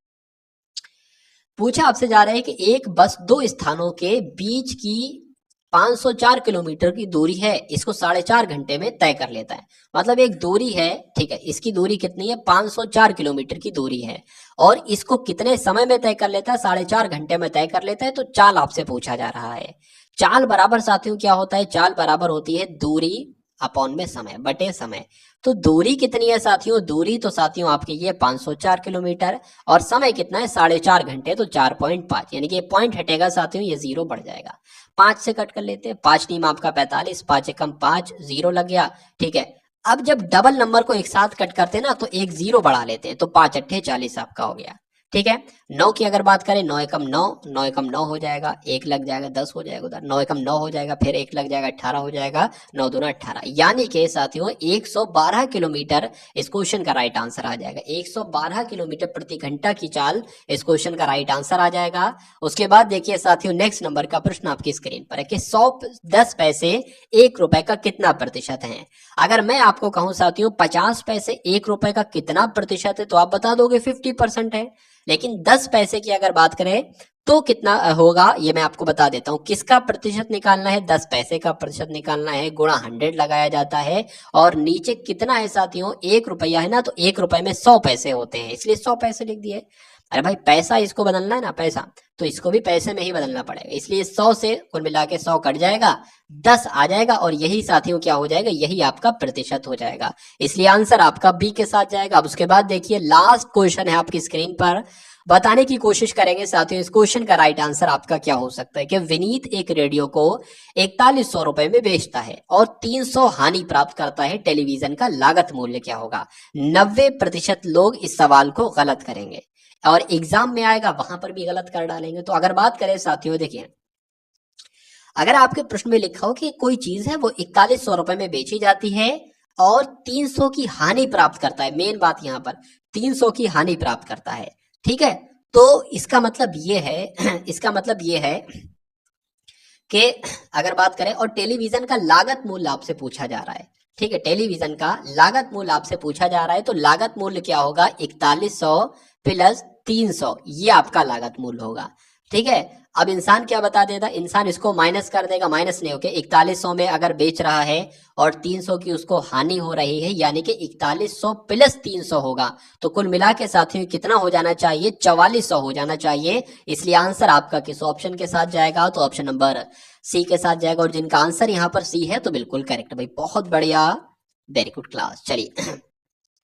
पूछा आपसे जा रहा है कि एक बस 2 स्थानों के बीच की 504 किलोमीटर की दूरी है, इसको 4.5 घंटे में तय कर लेता है। मतलब एक दूरी है, ठीक है, इसकी दूरी कितनी है? 504 किलोमीटर की दूरी है, और इसको कितने समय में तय कर लेता है? 4.5 घंटे में तय कर लेता है। तो चाल आपसे पूछा जा रहा है। चाल बराबर साथियों क्या होता है? चाल बराबर होती है दूरी अपॉन में समय बटे समय। तो दूरी कितनी है साथियों? दूरी तो साथियों आपकी ये 504 किलोमीटर और समय कितना है? 4.5 घंटे, तो 4.5 यानी कि ये पॉइंट हटेगा साथियों, ये जीरो बढ़ जाएगा। 5 से कट कर लेते हैं, 5 नीम आपका 45, 5 एकम 5, जीरो लग गया। ठीक है, अब जब डबल नंबर को एक साथ कट करते हैं ना तो एक जीरो बढ़ा लेते हैं, तो 5 अट्ठे 40 आपका हो गया। ठीक है, 9 की अगर बात करें, 9 एकम 9, 9 एकम 9 हो जाएगा, एक लग जाएगा, 10 हो जाएगा उधर, 9 एकम 9 हो जाएगा, फिर एक लग जाएगा, 18 हो जाएगा, 9 दूना 18, यानी कि साथियों 112 किलोमीटर इस क्वेश्चन का राइट आंसर आ जाएगा। 112 किलोमीटर प्रति घंटा की चाल इस क्वेश्चन का राइट आंसर आ जाएगा। उसके बाद देखिए साथियों, नेक्स्ट नंबर का प्रश्न आपकी स्क्रीन पर है कि 10 पैसे 1 रुपए का कितना प्रतिशत है? अगर मैं आपको कहूं साथियों 50 पैसे 1 रुपए का कितना प्रतिशत है, तो आप बता दोगे 50% है। लेकिन 10 पैसे की अगर बात करें तो कितना होगा, ये मैं आपको बता देता हूं। किसका प्रतिशत निकालना है? 10 पैसे का प्रतिशत निकालना है, गुणा 100 लगाया जाता है, और नीचे कितना है साथियों? 1 रुपया है ना, तो 1 रुपए में 100 पैसे होते हैं, इसलिए 100 पैसे लिख दिए। अरे भाई पैसा इसको बदलना है ना, पैसा, तो इसको भी पैसे में ही बदलना पड़ेगा, इसलिए 100 से कुल मिला के 100 कट जाएगा, 10 आ जाएगा, और यही साथियों क्या हो जाएगा? यही आपका प्रतिशत हो जाएगा, इसलिए आंसर आपका बी के साथ जाएगा। अब उसके बाद देखिए लास्ट क्वेश्चन है आपकी स्क्रीन पर, बताने की कोशिश करेंगे साथियों इस क्वेश्चन का राइट आंसर आपका क्या हो सकता है कि विनीत एक रेडियो को 4100 रुपए में बेचता है और 300 हानि प्राप्त करता है, टेलीविजन का लागत मूल्य क्या होगा? 90% लोग इस सवाल को गलत करेंगे और एग्जाम में आएगा वहां पर भी गलत कर डालेंगे। तो अगर बात करें साथियों, देखिए अगर आपके प्रश्न में लिखा हो कि कोई चीज है वो 4100 रुपए में बेची जाती है और 300 की हानि प्राप्त करता है, मेन बात यहां पर 300 की हानि प्राप्त करता है, ठीक है, तो इसका मतलब ये है इसका मतलब ये है कि अगर बात करें, और टेलीविजन का लागत मूल्य आपसे पूछा जा रहा है, ठीक है, टेलीविजन का लागत मूल्य आपसे पूछा जा रहा है, तो लागत मूल्य क्या होगा? 4100 प्लस 300, ये आपका लागत मूल्य होगा। ठीक है, अब इंसान क्या बता देगा? इंसान इसको माइनस कर देगा, माइनस नहीं होके 4100 में अगर बेच रहा है और 300 की उसको हानि हो रही है, यानी कि 4100 प्लस 300 होगा, तो कुल मिला के साथियों कितना हो जाना चाहिए? 4400 हो जाना चाहिए। इसलिए आंसर आपका किस ऑप्शन के साथ जाएगा? तो ऑप्शन नंबर सी के साथ जाएगा, और जिनका आंसर यहाँ पर सी है तो बिल्कुल करेक्ट भाई, बहुत बढ़िया, वेरी गुड क्लास। चलिए